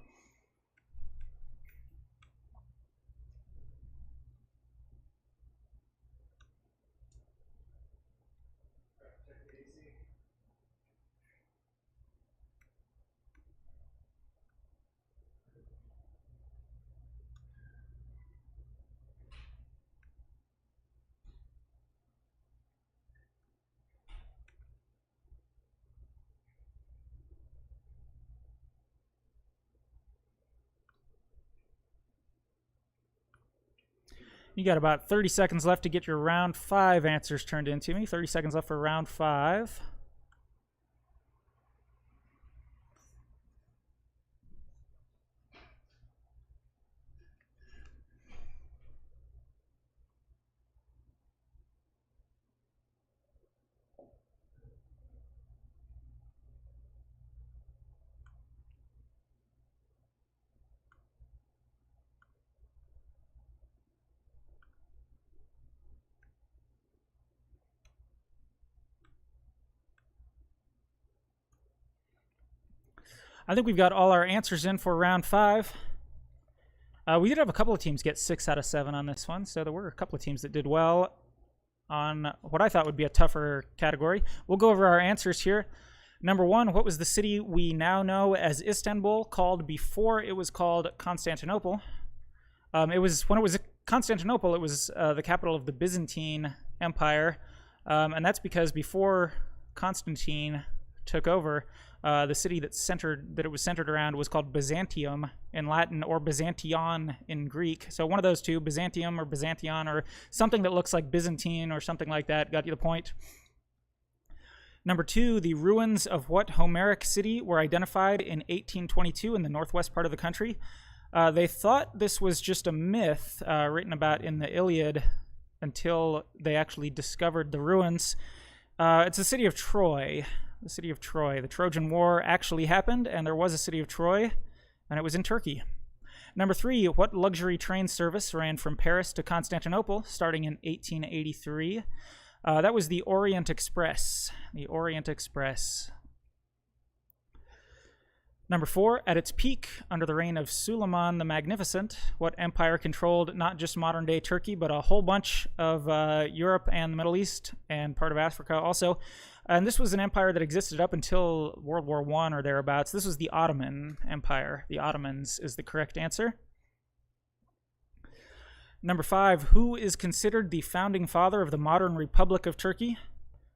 You got about 30 seconds left to get your round 5 answers turned into me. 30 seconds left for round 5. I think we've got all our answers in for round 5. We did have a couple of teams get 6 out of 7 on this one, so there were a couple of teams that did well on what I thought would be a tougher category. We'll go over our answers here. Number 1, what was the city we now know as Istanbul called before it was called Constantinople? When it was Constantinople, it was the capital of the Byzantine Empire, and that's because before Constantine took over, the city that it was centered around was called Byzantium in Latin, or Byzantion in Greek. So one of those two, Byzantium or Byzantion, or something that looks like Byzantine or something like that. Got you the point? Number 2, the ruins of what Homeric city were identified in 1822 in the northwest part of the country? They thought this was just a myth written about in the Iliad until they actually discovered the ruins. It's the city of Troy. The city of Troy. The Trojan War actually happened, and there was a city of Troy, and it was in Turkey. Number 3, what luxury train service ran from Paris to Constantinople starting in 1883? That was the Orient Express. The Orient Express. Number 4, at its peak, under the reign of Suleiman the Magnificent, what empire controlled not just modern-day Turkey, but a whole bunch of Europe and the Middle East and part of Africa also? And this was an empire that existed up until World War I or thereabouts. This was the Ottoman Empire. The Ottomans is the correct answer. Number 5, who is considered the founding father of the modern Republic of Turkey,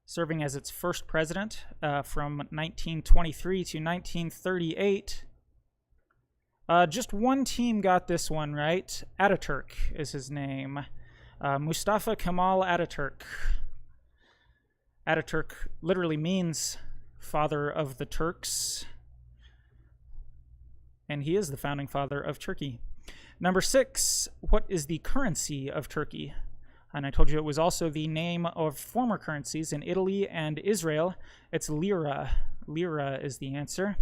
serving as its first president from 1923 to 1938? Just one team got this one right. Ataturk is his name. Mustafa Kemal Ataturk. Ataturk literally means father of the Turks, and he is the founding father of Turkey. Number 6, what is the currency of Turkey? And I told you it was also the name of former currencies in Italy and Israel. It's lira. Lira is the answer.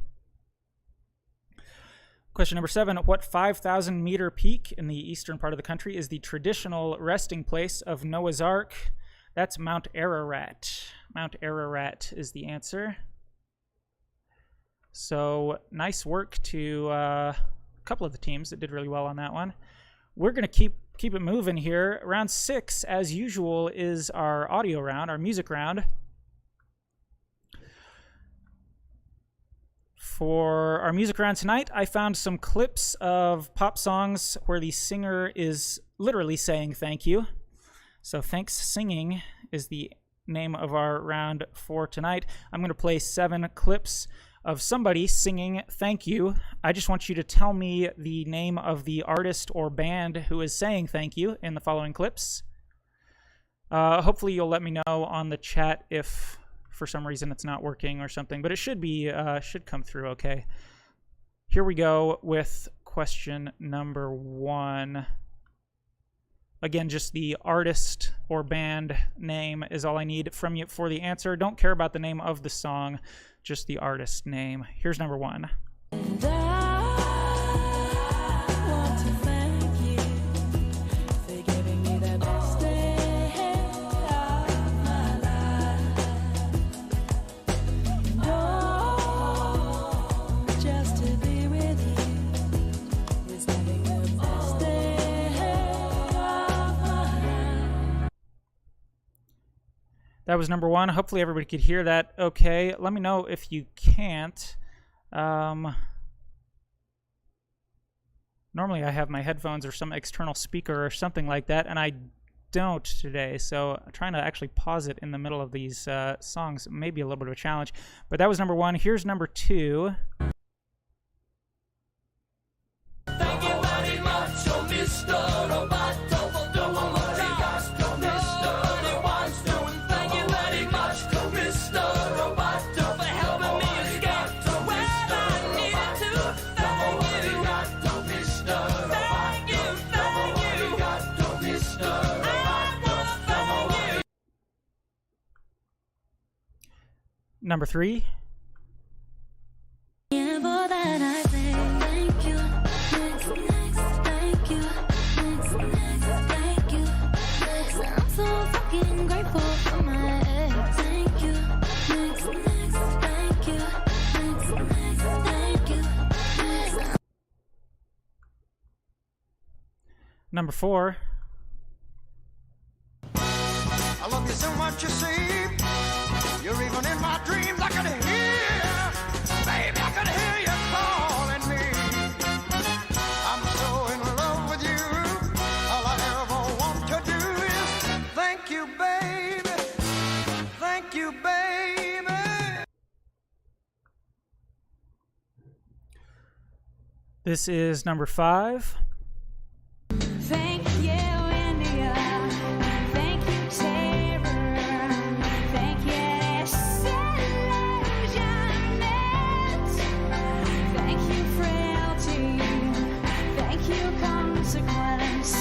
Question number 7, what 5,000-meter peak in the eastern part of the country is the traditional resting place of Noah's Ark? That's Mount Ararat. Mount Ararat is the answer. So nice work to a couple of the teams that did really well on that one. We're going to keep it moving here. Round 6, as usual, is our audio round, our music round. For our music round tonight, I found some clips of pop songs where the singer is literally saying thank you. So Thanks Singing is the name of our round for tonight. I'm going to play 7 clips of somebody singing thank you. I just want you to tell me the name of the artist or band who is saying thank you in the following clips. Hopefully you'll let me know on the chat if for some reason it's not working or something, but it should come through okay. Here we go with question number 1. Again, just the artist or band name is all I need from you for the answer. Don't care about the name of the song, just the artist name. Here's number 1. And I want to thank you for giving me the best day of my life. Oh, just to be with you is having the best day of my life. That was number 1. Hopefully everybody could hear that okay. Let me know if you can't. Normally I have my headphones or some external speaker or something like that, and I don't today, so trying to actually pause it in the middle of these songs may be a little bit of a challenge. But that was number 1. Here's number 2. Thank you very much, oh Mr. Roboto, for doing what you asked, oh Mr. Wants to. And thank you very much, oh Mr. Roboto, for helping me escape to where I needed to. Thank you, Mr. Thank you, Mr. I wanna thank you. Number 3. And for that I say thank you. Next, thank you. Next, thank you. Next, I'm so fucking grateful for my ex. Thank you. Next, thank you. Next, thank you. Number 4. I love you so much, you see. You're even in my dreams. I can hear, baby, I can hear you calling me. I'm so in love with you. All I ever want to do is thank you, baby. Thank you, baby. This is number 5. Thank you, India. Thank you, Terror. Thank you, Disillusionment. Thank you, Frailty. Thank you, Consequence.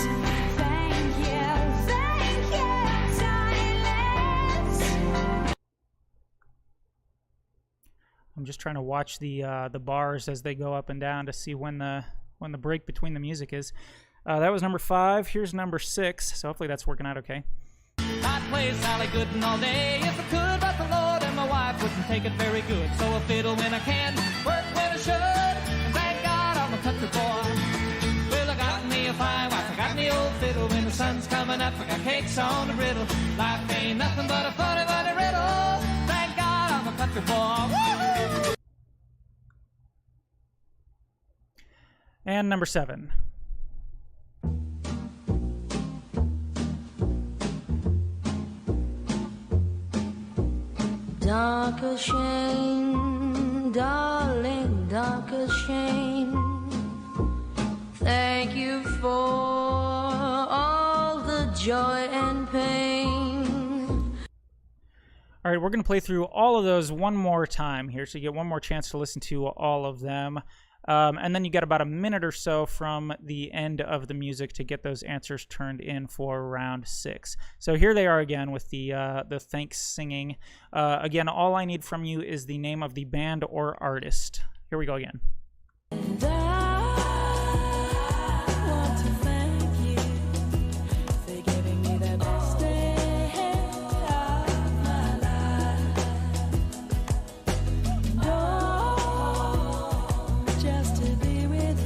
Thank you, silence. I'm just trying to watch the bars as they go up and down to see when the break between the music is. That was number 5. Here's number 6. So hopefully that's working out okay. I'd play Sally Gooden all day if I could, but the Lord and my wife wouldn't take it very good. So I fiddle when I can, work when I should, and thank God I'm a country boy. Well, I got me a fine wife, I got me old fiddle. When the sun's coming up, I got cakes on the griddle. Life ain't nothing but a funny, funny riddle. Thank God I'm a country boy. Woo-hoo! And number 7. Dark as shame, darling, dark as shame. Thank you for all the joy and pain. All right, we're going to play through all of those one more time here, so you get one more chance to listen to all of them. And then you get about a minute or so from the end of the music to get those answers turned in for round 6. So here they are again with the thanks singing. Again, all I need from you is the name of the band or artist. Here we go again. And I want to thank you for giving me the best day of my life. Oh, just to be with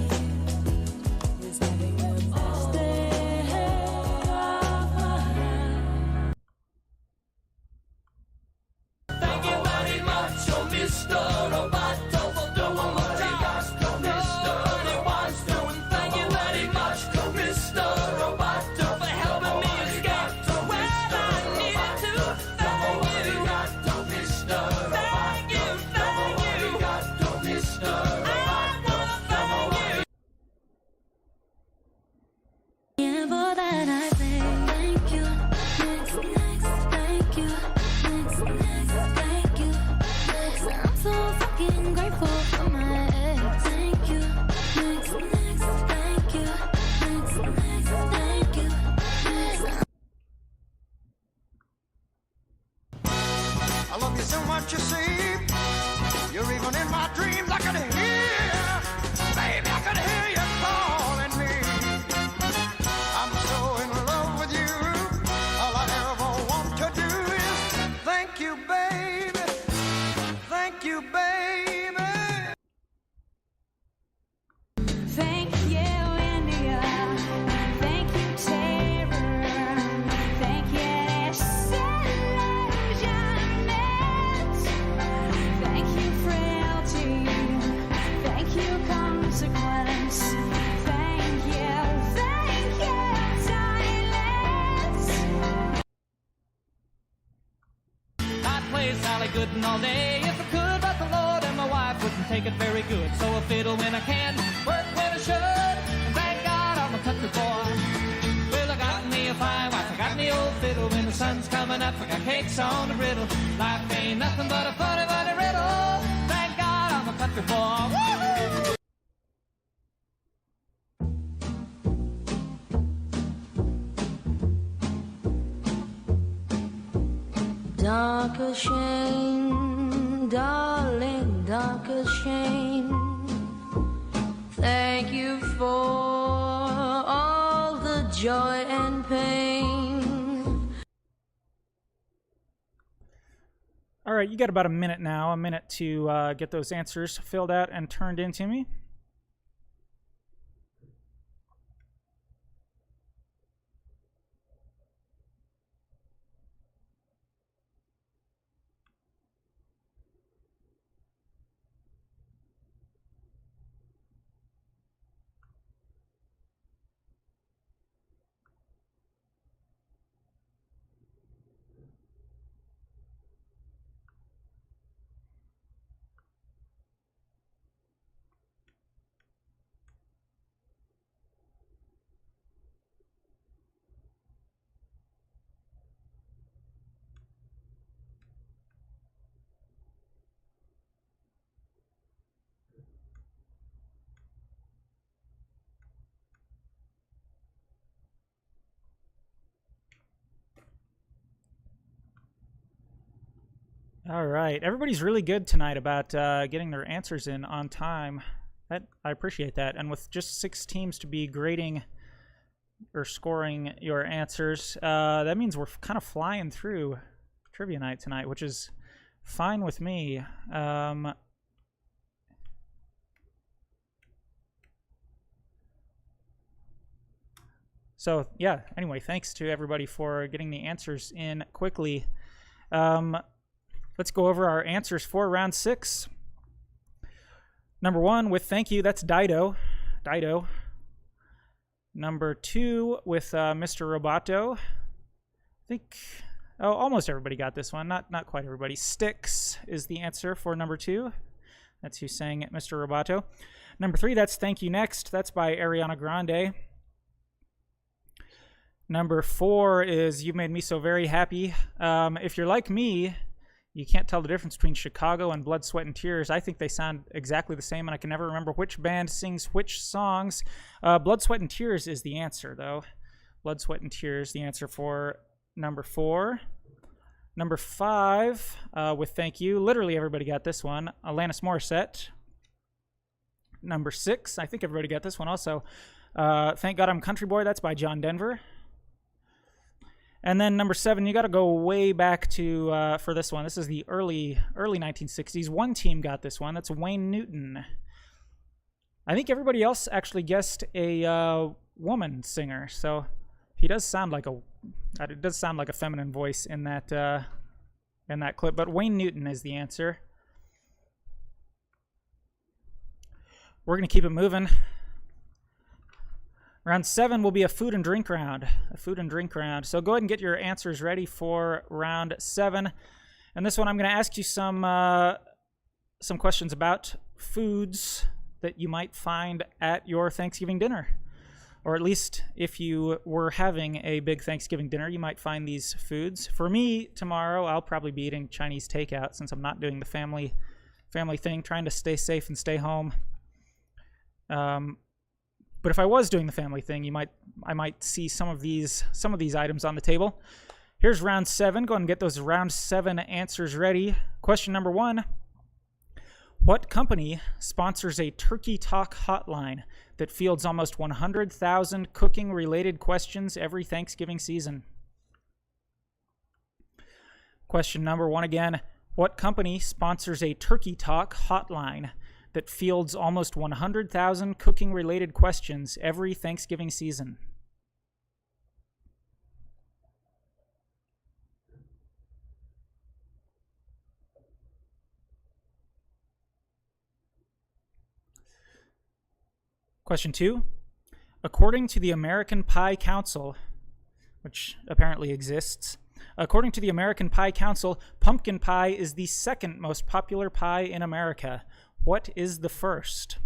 you is having the best day of my life. Thank you very much, oh Mr. Roboto, for doing what you got to Mr. Anyone's doing. Thank you very much, Mr. Roboto, for helping me escape to where I needed to. Thank you, Mr. Thank you, Mr. And for that I say thank you, next, thank you, next, thank you, next. I'm so fucking grateful for my ex. Thank you, next, thank you, next, thank you, next. I love you so much, you see. You're even in my dreams. I can hear, baby, I can hear you calling me. I'm so in love with you. All I ever want to do is thank you, baby. Thank you, baby. Thank you, India. Thank you, Terror. Thank you, Disillusionment. Thank you, Frailty. Thank you, Consequence. Thank you, silence. I'd play Sally Gooden all day if I could, but the Lord and my wife wouldn't take it very good. So I fiddle when I can, work when I should, and thank God I'm a country boy. Well, I got me a fine wife, I got me old fiddle. When the sun's coming up, I got cakes on the griddle. Life ain't nothing but a funny, funny riddle. Thank God I'm a country boy. Woo-hoo! Dark as shame, darling, dark as shame. Thank you for all the joy and pain. All right, you got about a minute now, a minute to get those answers filled out and turned in to me. All right. Everybody's really good tonight about getting their answers in on time. I appreciate that. And with just 6 teams to be grading or scoring your answers, that means we're kind of flying through trivia night tonight, which is fine with me. So, yeah, anyway, thanks to everybody for getting the answers in quickly. Let's go over our answers for round 6. Number 1 with thank you, that's Dido. Dido. Number 2 with Mr. Roboto. I think, almost everybody got this one. Not quite everybody. Sticks is the answer for number 2. That's who sang Mr. Roboto. Number 3, that's Thank You Next. That's by Ariana Grande. Number 4 is You've Made Me So Very Happy. If you're like me, you can't tell the difference between Chicago and Blood, Sweat, and Tears. I think they sound exactly the same, and I can never remember which band sings which songs. Blood, Sweat, and Tears is the answer, though. Blood, Sweat, and Tears, the answer for number 4. Number 5, with Thank You. Literally everybody got this one. Alanis Morissette. Number 6, I think everybody got this one also. Thank God I'm Country Boy. That's by John Denver. And then number 7, you got to go way back to for this one. This is the early 1960s. One team got this one. That's Wayne Newton. I think everybody else actually guessed a woman singer. So he does sound like a feminine voice in that clip. But Wayne Newton is the answer. We're gonna keep it moving. Round 7 will be a food and drink round. So go ahead and get your answers ready for round 7. And this one, I'm going to ask you some questions about foods that you might find at your Thanksgiving dinner. Or at least if you were having a big Thanksgiving dinner, you might find these foods. For me, tomorrow, I'll probably be eating Chinese takeout since I'm not doing the family thing, trying to stay safe and stay home. But if I was doing the family thing, I might see some of these items on the table. Here's round 7. Go ahead and get those round 7 answers ready. Question number 1. What company sponsors a Turkey Talk hotline that fields almost 100,000 cooking-related questions every Thanksgiving season? Question number 1 again. What company sponsors a Turkey Talk hotline that fields almost 100,000 cooking-related questions every Thanksgiving season? Question 2. According to the American Pie Council, which apparently exists, according to the American Pie Council, pumpkin pie is the second most popular pie in America. What is the first?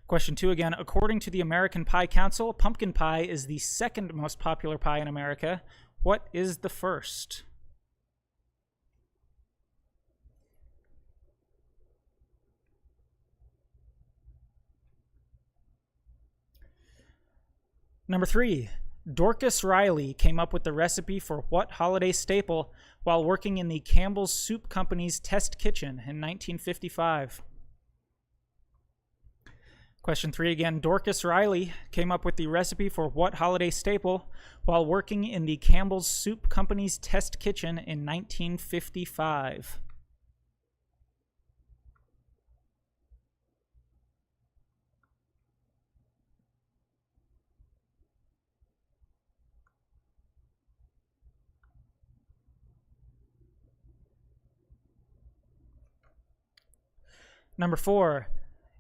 Question 2 again. According to the American Pie Council, pumpkin pie is the second most popular pie in America. What is the first? Number 3. Dorcas Riley came up with the recipe for what holiday staple while working in the Campbell's Soup Company's test kitchen in 1955? Question 3 again. Dorcas Riley came up with the recipe for what holiday staple while working in the Campbell's Soup Company's test kitchen in 1955? Number 4,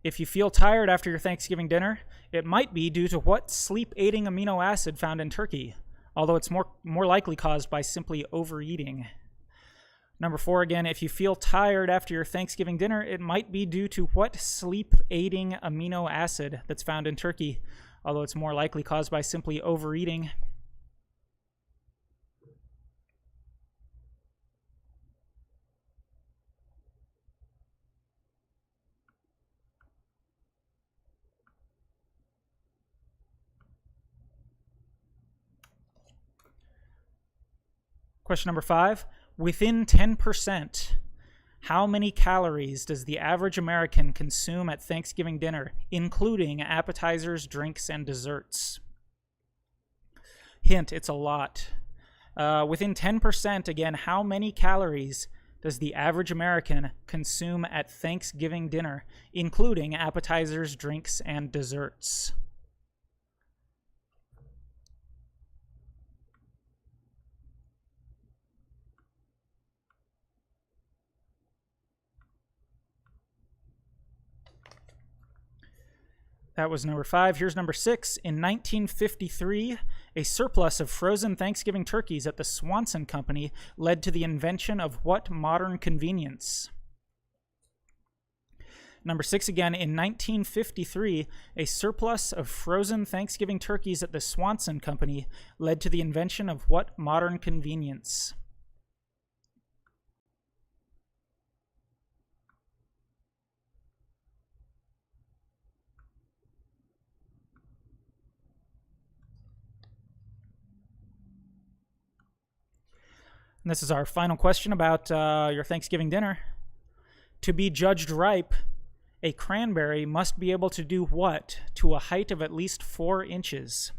if you feel tired after your Thanksgiving dinner, it might be due to what sleep-aiding amino acid found in turkey, although it's more likely caused by simply overeating. Number 4 again, if you feel tired after your Thanksgiving dinner, it might be due to what sleep-aiding amino acid that's found in turkey, although it's more likely caused by simply overeating. Question number 5. Within 10%, how many calories does the average American consume at Thanksgiving dinner, including appetizers, drinks, and desserts? Hint, it's a lot. Within 10%, again, how many calories does the average American consume at Thanksgiving dinner, including appetizers, drinks, and desserts? That was number 5. Here's number 6. In 1953, a surplus of frozen Thanksgiving turkeys at the Swanson Company led to the invention of what modern convenience? Number 6 again. In 1953, a surplus of frozen Thanksgiving turkeys at the Swanson Company led to the invention of what modern convenience? And this is our final question about your Thanksgiving dinner. To be judged ripe, a cranberry must be able to do what to a height of at least 4 inches?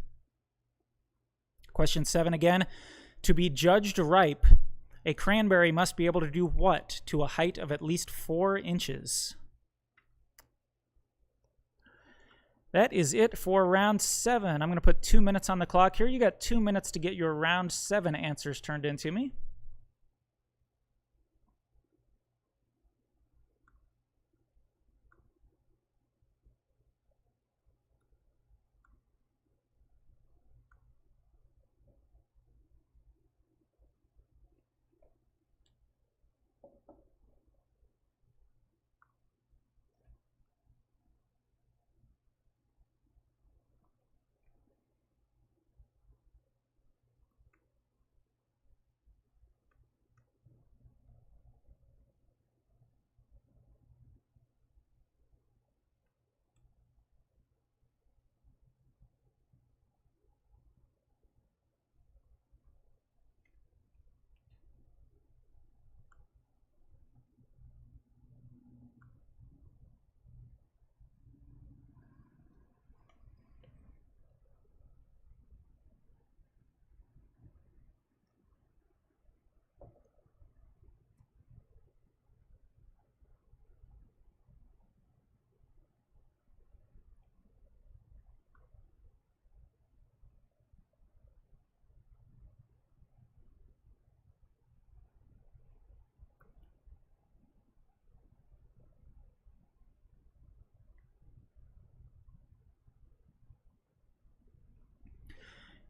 Question 7 again. To be judged ripe, a cranberry must be able to do what to a height of at least 4 inches? That is it for round 7. I'm going to put 2 minutes on the clock here. You got 2 minutes to get your round 7 answers turned into me.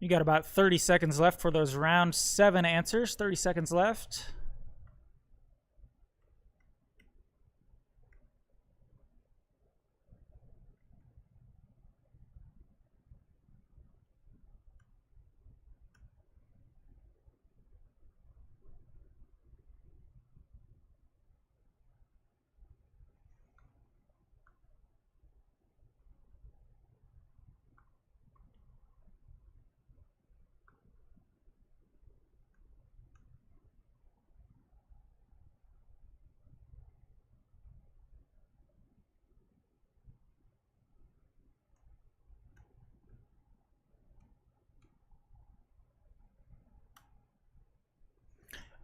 You got about 30 seconds left for those round 7 answers. 30 seconds left.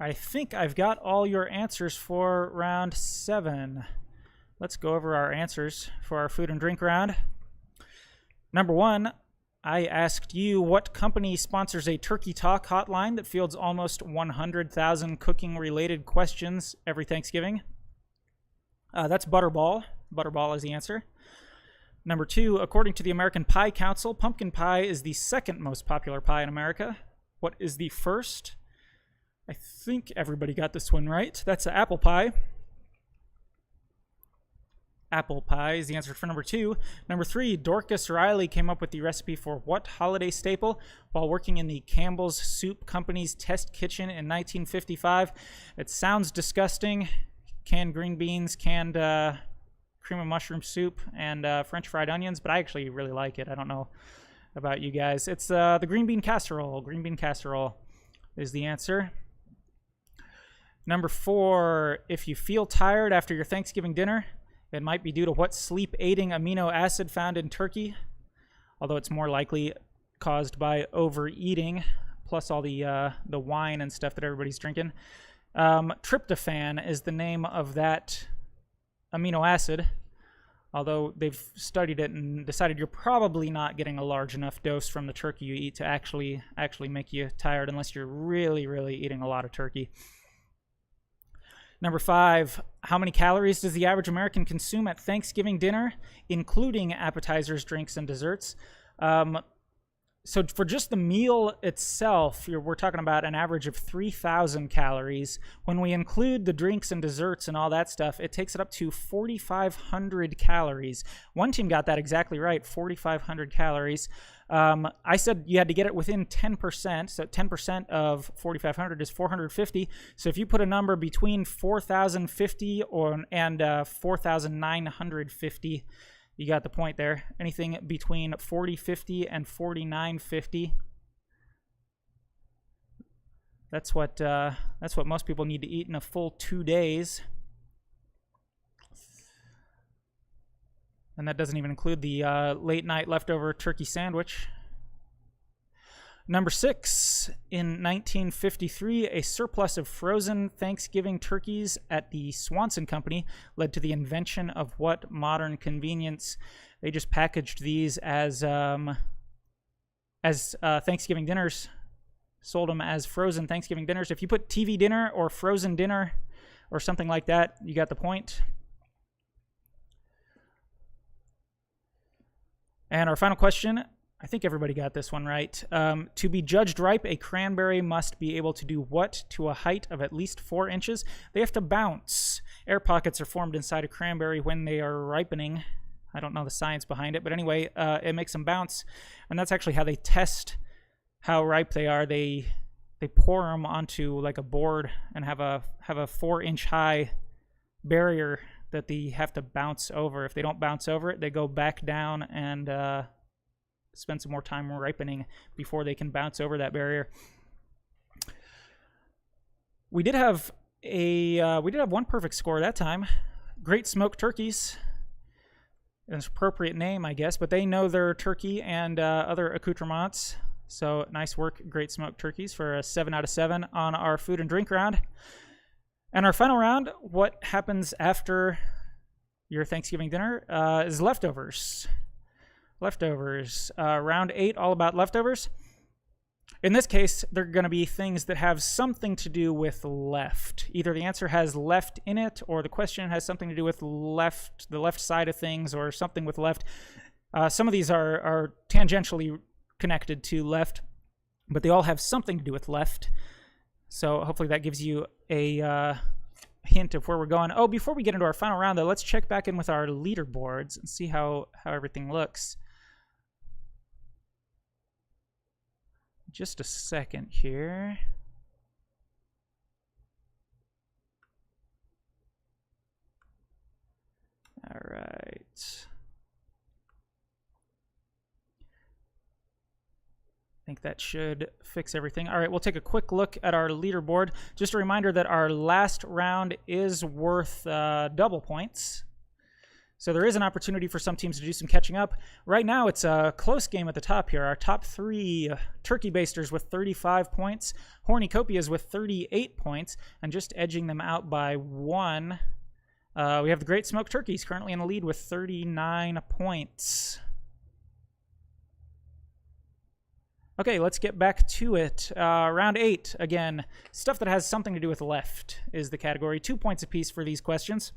I think I've got all your answers for round 7. Let's go over our answers for our food and drink round. Number 1, I asked you what company sponsors a Turkey Talk hotline that fields almost 100,000 cooking-related questions every Thanksgiving. That's Butterball. Butterball is the answer. Number 2, according to the American Pie Council, pumpkin pie is the second most popular pie in America. What is the first? I think everybody got this one right. That's apple pie. Apple pie is the answer for number 2. Number 3, Dorcas Riley came up with the recipe for what holiday staple while working in the Campbell's Soup Company's test kitchen in 1955? It sounds disgusting. Canned green beans, canned cream of mushroom soup, and French fried onions, but I actually really like it. I don't know about you guys. It's the green bean casserole. Green bean casserole is the answer. Number 4, if you feel tired after your Thanksgiving dinner, it might be due to what sleep-aiding amino acid found in turkey, although it's more likely caused by overeating, plus all the wine and stuff that everybody's drinking. Tryptophan is the name of that amino acid, although they've studied it and decided you're probably not getting a large enough dose from the turkey you eat to actually make you tired unless you're really, really eating a lot of turkey. Number 5, how many calories does the average American consume at Thanksgiving dinner, including appetizers, drinks, and desserts? So for just the meal itself, we're talking about an average of 3,000 calories. When we include the drinks and desserts and all that stuff, it takes it up to 4,500 calories. One team got that exactly right, 4,500 calories. I said you had to get it within 10%, so 10% of 4,500 is 450. So if you put a number between 4,050 and 4,950, you got the point there. Anything between 4050 and 4950. That's what most people need to eat in a full 2 days. And that doesn't even include the late night leftover turkey sandwich. Number 6, in 1953, a surplus of frozen Thanksgiving turkeys at the Swanson Company led to the invention of what modern convenience? They just packaged these as Thanksgiving dinners, sold them as frozen Thanksgiving dinners. If you put TV dinner or frozen dinner or something like that, you got the point. And our final question, I think everybody got this one right. To be judged ripe, a cranberry must be able to do what to a height of at least 4 inches? They have to bounce. Air pockets are formed inside a cranberry when they are ripening. I don't know the science behind it, but anyway, it makes them bounce. And that's actually how they test how ripe they are. They pour them onto like a board and have a 4-inch high barrier that they have to bounce over. If they don't bounce over it, they go back down and spend some more time ripening before they can bounce over that barrier. We did have one perfect score that time. Great Smoked Turkeys. An appropriate name, I guess, but they know their turkey and other accoutrements. So nice work, Great Smoked Turkeys, for a 7 out of 7 on our food and drink round. And our final round, what happens after your Thanksgiving dinner, is leftovers. Round 8, all about leftovers. In this case, they're going to be things that have something to do with left. Either the answer has left in it, or the question has something to do with left, the left side of things, or something with left. Some of these are tangentially connected to left, but they all have something to do with left. So hopefully that gives you a hint of where we're going. Oh, before we get into our final round, though, let's check back in with our leaderboards and see how everything looks. Just a second here. All right. I think that should fix everything. All right, we'll take a quick look at our leaderboard. Just a reminder that our last round is worth double points. So there is an opportunity for some teams to do some catching up. Right now, it's a close game at the top here. Our top 3, Turkey Basters with 35 points, Hornicopias with 38 points, and just edging them out by 1. We have the Great Smoked Turkeys currently in the lead with 39 points. Okay, let's get back to it. Round 8, again, stuff that has something to do with left is the category. 2 points apiece for these questions.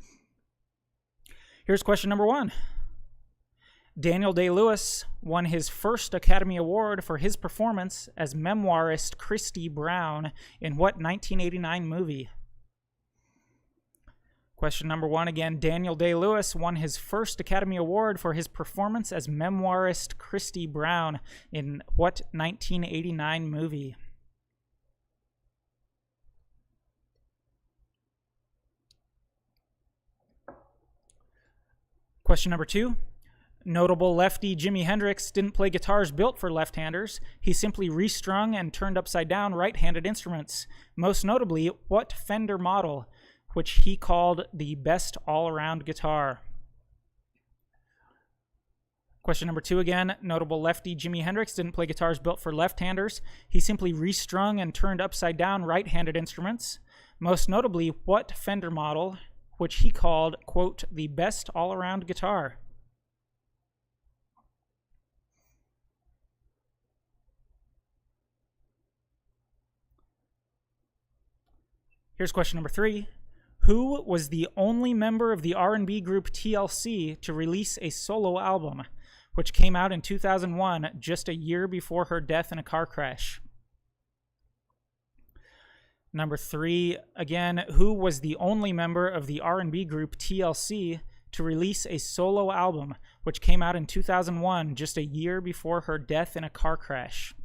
Here's question number 1. Daniel Day-Lewis won his first Academy Award for his performance as memoirist Christy Brown in what 1989 movie? Question number 1 again. Daniel Day-Lewis won his first Academy Award for his performance as memoirist Christy Brown in what 1989 movie? Question number 2. Notable lefty Jimi Hendrix didn't play guitars built for left-handers. He simply restrung and turned upside down right-handed instruments. Most notably, what Fender model, which he called the best all-around guitar? Question number 2 again. Notable lefty Jimi Hendrix didn't play guitars built for left-handers. He simply restrung and turned upside down right-handed instruments. Most notably, what Fender model, which he called, quote, the best all-around guitar? Here's question number 3. Who was the only member of the R&B group TLC to release a solo album, which came out in 2001, just a year before her death in a car crash? Number 3, again, who was the only member of the R&B group TLC to release a solo album, which came out in 2001, just a year before her death in a car crash?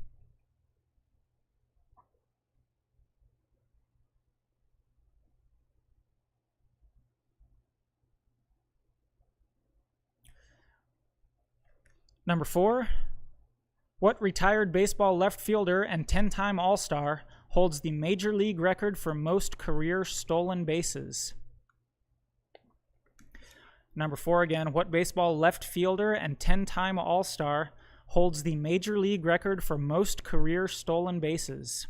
Number 4, what retired baseball left fielder and 10-time All-Star holds the major league record for most career stolen bases? Number 4 again, what baseball left fielder and 10-time All-Star holds the major league record for most career stolen bases?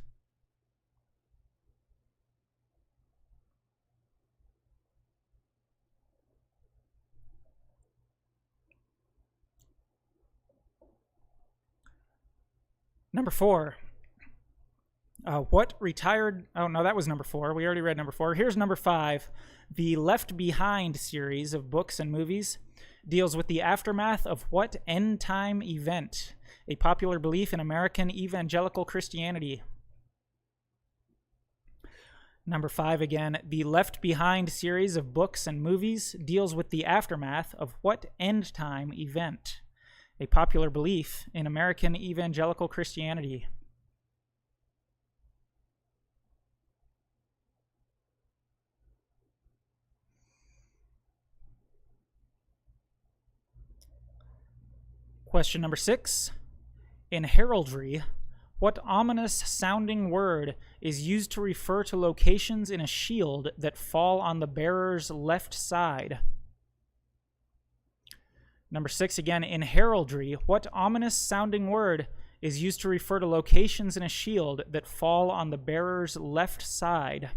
Number 4. What retired... Oh, no, that was number 4. We already read number 4. Here's number 5. The Left Behind series of books and movies deals with the aftermath of what end-time event? A popular belief in American evangelical Christianity. Number 5 again. The Left Behind series of books and movies deals with the aftermath of what end-time event? A popular belief in American evangelical Christianity. Question number 6. In heraldry, what ominous-sounding word is used to refer to locations in a shield that fall on the bearer's left side? Number 6 again, in heraldry, what ominous-sounding word is used to refer to locations in a shield that fall on the bearer's left side?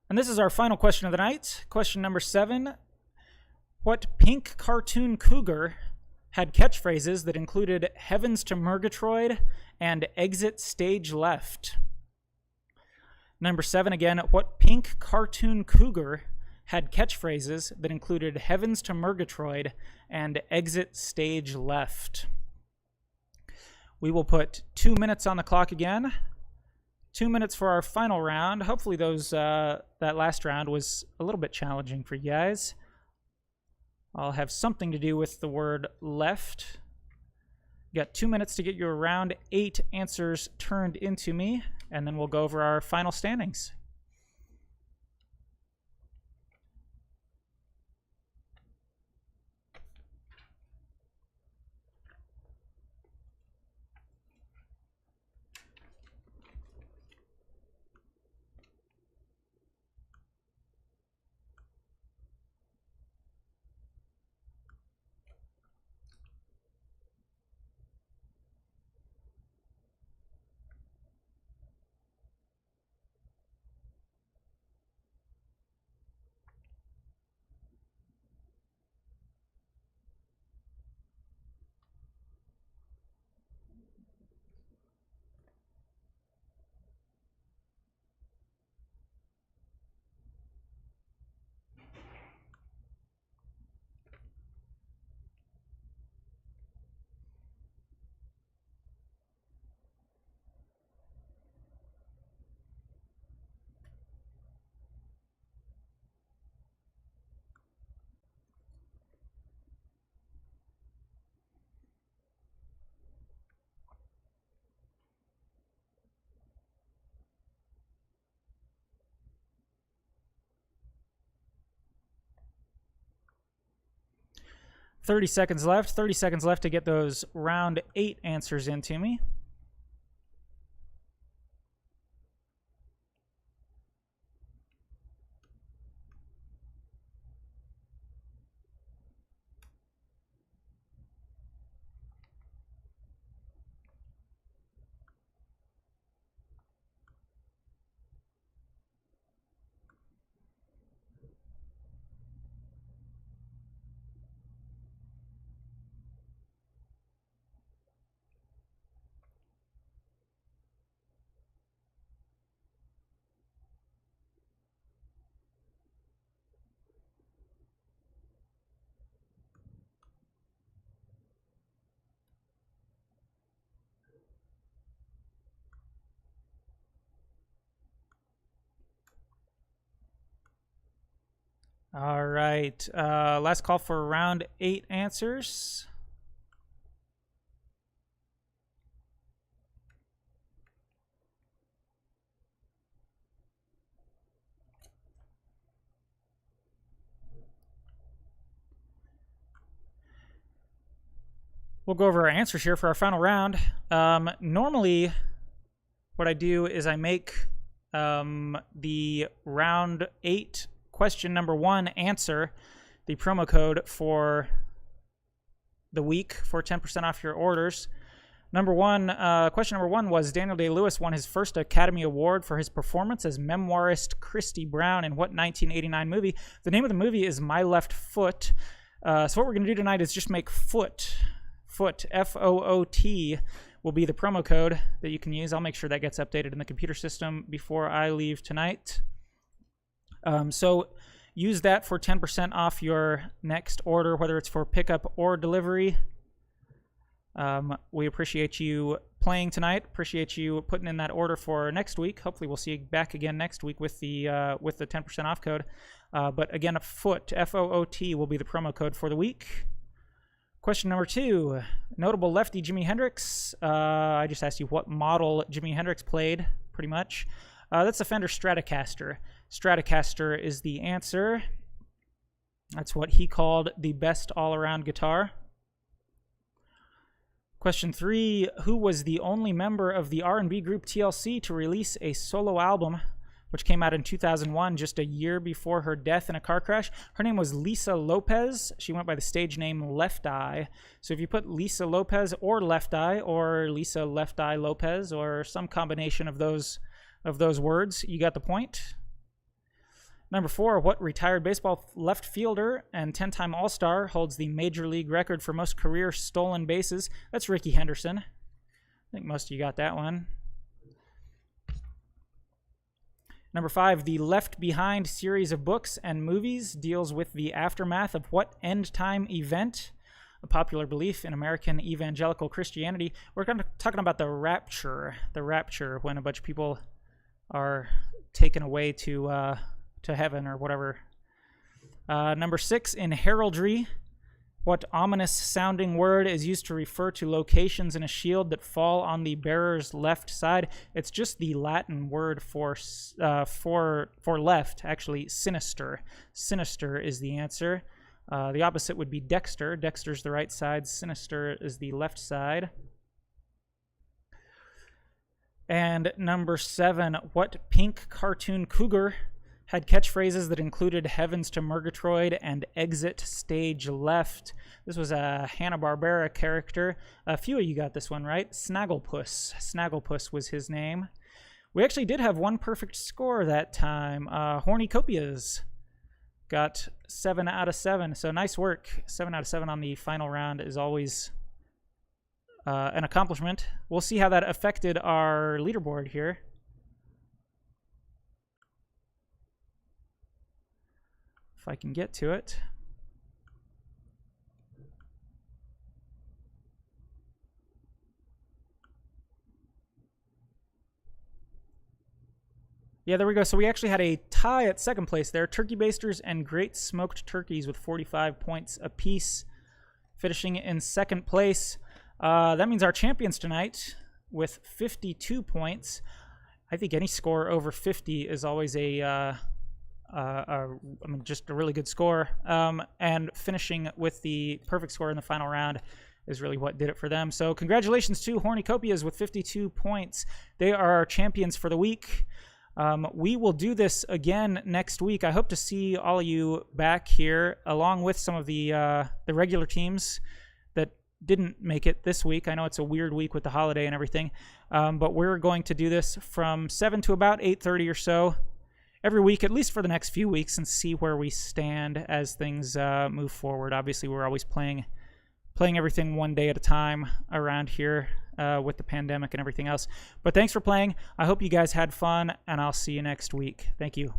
And this is our final question of the night. Question number 7. What pink cartoon cougar had catchphrases that included "Heavens to Murgatroyd" and "Exit Stage Left"? Number 7 again. What pink cartoon cougar had catchphrases that included "Heavens to Murgatroyd" and "Exit Stage Left"? We will put 2 minutes on the clock again. 2 minutes for our final round. Hopefully that last round was a little bit challenging for you guys. I'll have something to do with the word left. You got 2 minutes to get your round 8 answers turned into me, and then we'll go over our final standings. 30 seconds left. 30 seconds left to get those round 8 answers into me. All right. Last call for round 8 answers. We'll go over our answers here for our final round. Normally, what I do is I make the round 8 question number 1 answer the promo code for the week for 10% off your orders. Question number 1 was Daniel Day-Lewis won his first Academy Award for his performance as memoirist Christy Brown in what 1989 movie? The name of the movie is My Left Foot. So what we're going to do tonight is just make foot, F-O-O-T, will be the promo code that you can use. I'll make sure that gets updated in the computer system before I leave tonight. So use that for 10% off your next order, whether it's for pickup or delivery. We appreciate you playing tonight. Appreciate you putting in that order for next week. Hopefully we'll see you back again next week with the 10% off code. But again, foot, F-O-O-T, will be the promo code for the week. Question number 2, notable lefty Jimi Hendrix. I just asked you what model Jimi Hendrix played, pretty much. That's the Fender Stratocaster. Stratocaster is the answer. That's what he called the best all-around guitar. Question 3, who was the only member of the R&B group TLC to release a solo album, which came out in 2001, just a year before her death in a car crash? Her name was Lisa Lopez. She went by the stage name Left Eye. So if you put Lisa Lopez or Left Eye, or Lisa Left Eye Lopez, or some combination of those words, you got the point. Number 4, what retired baseball left fielder and 10-time All-Star holds the Major League record for most career stolen bases? That's Rickey Henderson. I think most of you got that one. Number 5, the Left Behind series of books and movies deals with the aftermath of what end-time event? A popular belief in American evangelical Christianity. We're talking about the rapture. The rapture, when a bunch of people are taken away to heaven or whatever. Number 6, in heraldry, what ominous-sounding word is used to refer to locations in a shield that fall on the bearer's left side? It's just the Latin word for left, actually, sinister. Sinister is the answer. The opposite would be dexter. Dexter's the right side. Sinister is the left side. And number 7, what pink cartoon cougar had catchphrases that included Heavens to Murgatroyd and Exit Stage Left? This was a Hanna-Barbera character. A few of you got this one right. Snagglepuss. Snagglepuss was his name. We actually did have one perfect score that time. Horny-copias got 7 out of 7. So nice work. 7 out of 7 on the final round is always an accomplishment. We'll see how that affected our leaderboard here. If I can get to it. Yeah, there we go. So we actually had a tie at second place there. Turkey Basters and Great Smoked Turkeys with 45 points apiece, finishing in second place. That means our champions tonight with 52 points. I think any score over 50 is always a just a really good score. And finishing with the perfect score in the final round is really what did it for them. So congratulations to Hornicopias with 52 points. They are our champions for the week. We will do this again next week. I hope to see all of you back here, along with some of the regular teams that didn't make it this week. I know it's a weird week with the holiday and everything, but we're going to do this from 7 to about 8:30 or so every week, at least for the next few weeks, and see where we stand as things move forward. Obviously, we're always playing everything one day at a time around here with the pandemic and everything else. But thanks for playing. I hope you guys had fun, and I'll see you next week. Thank you.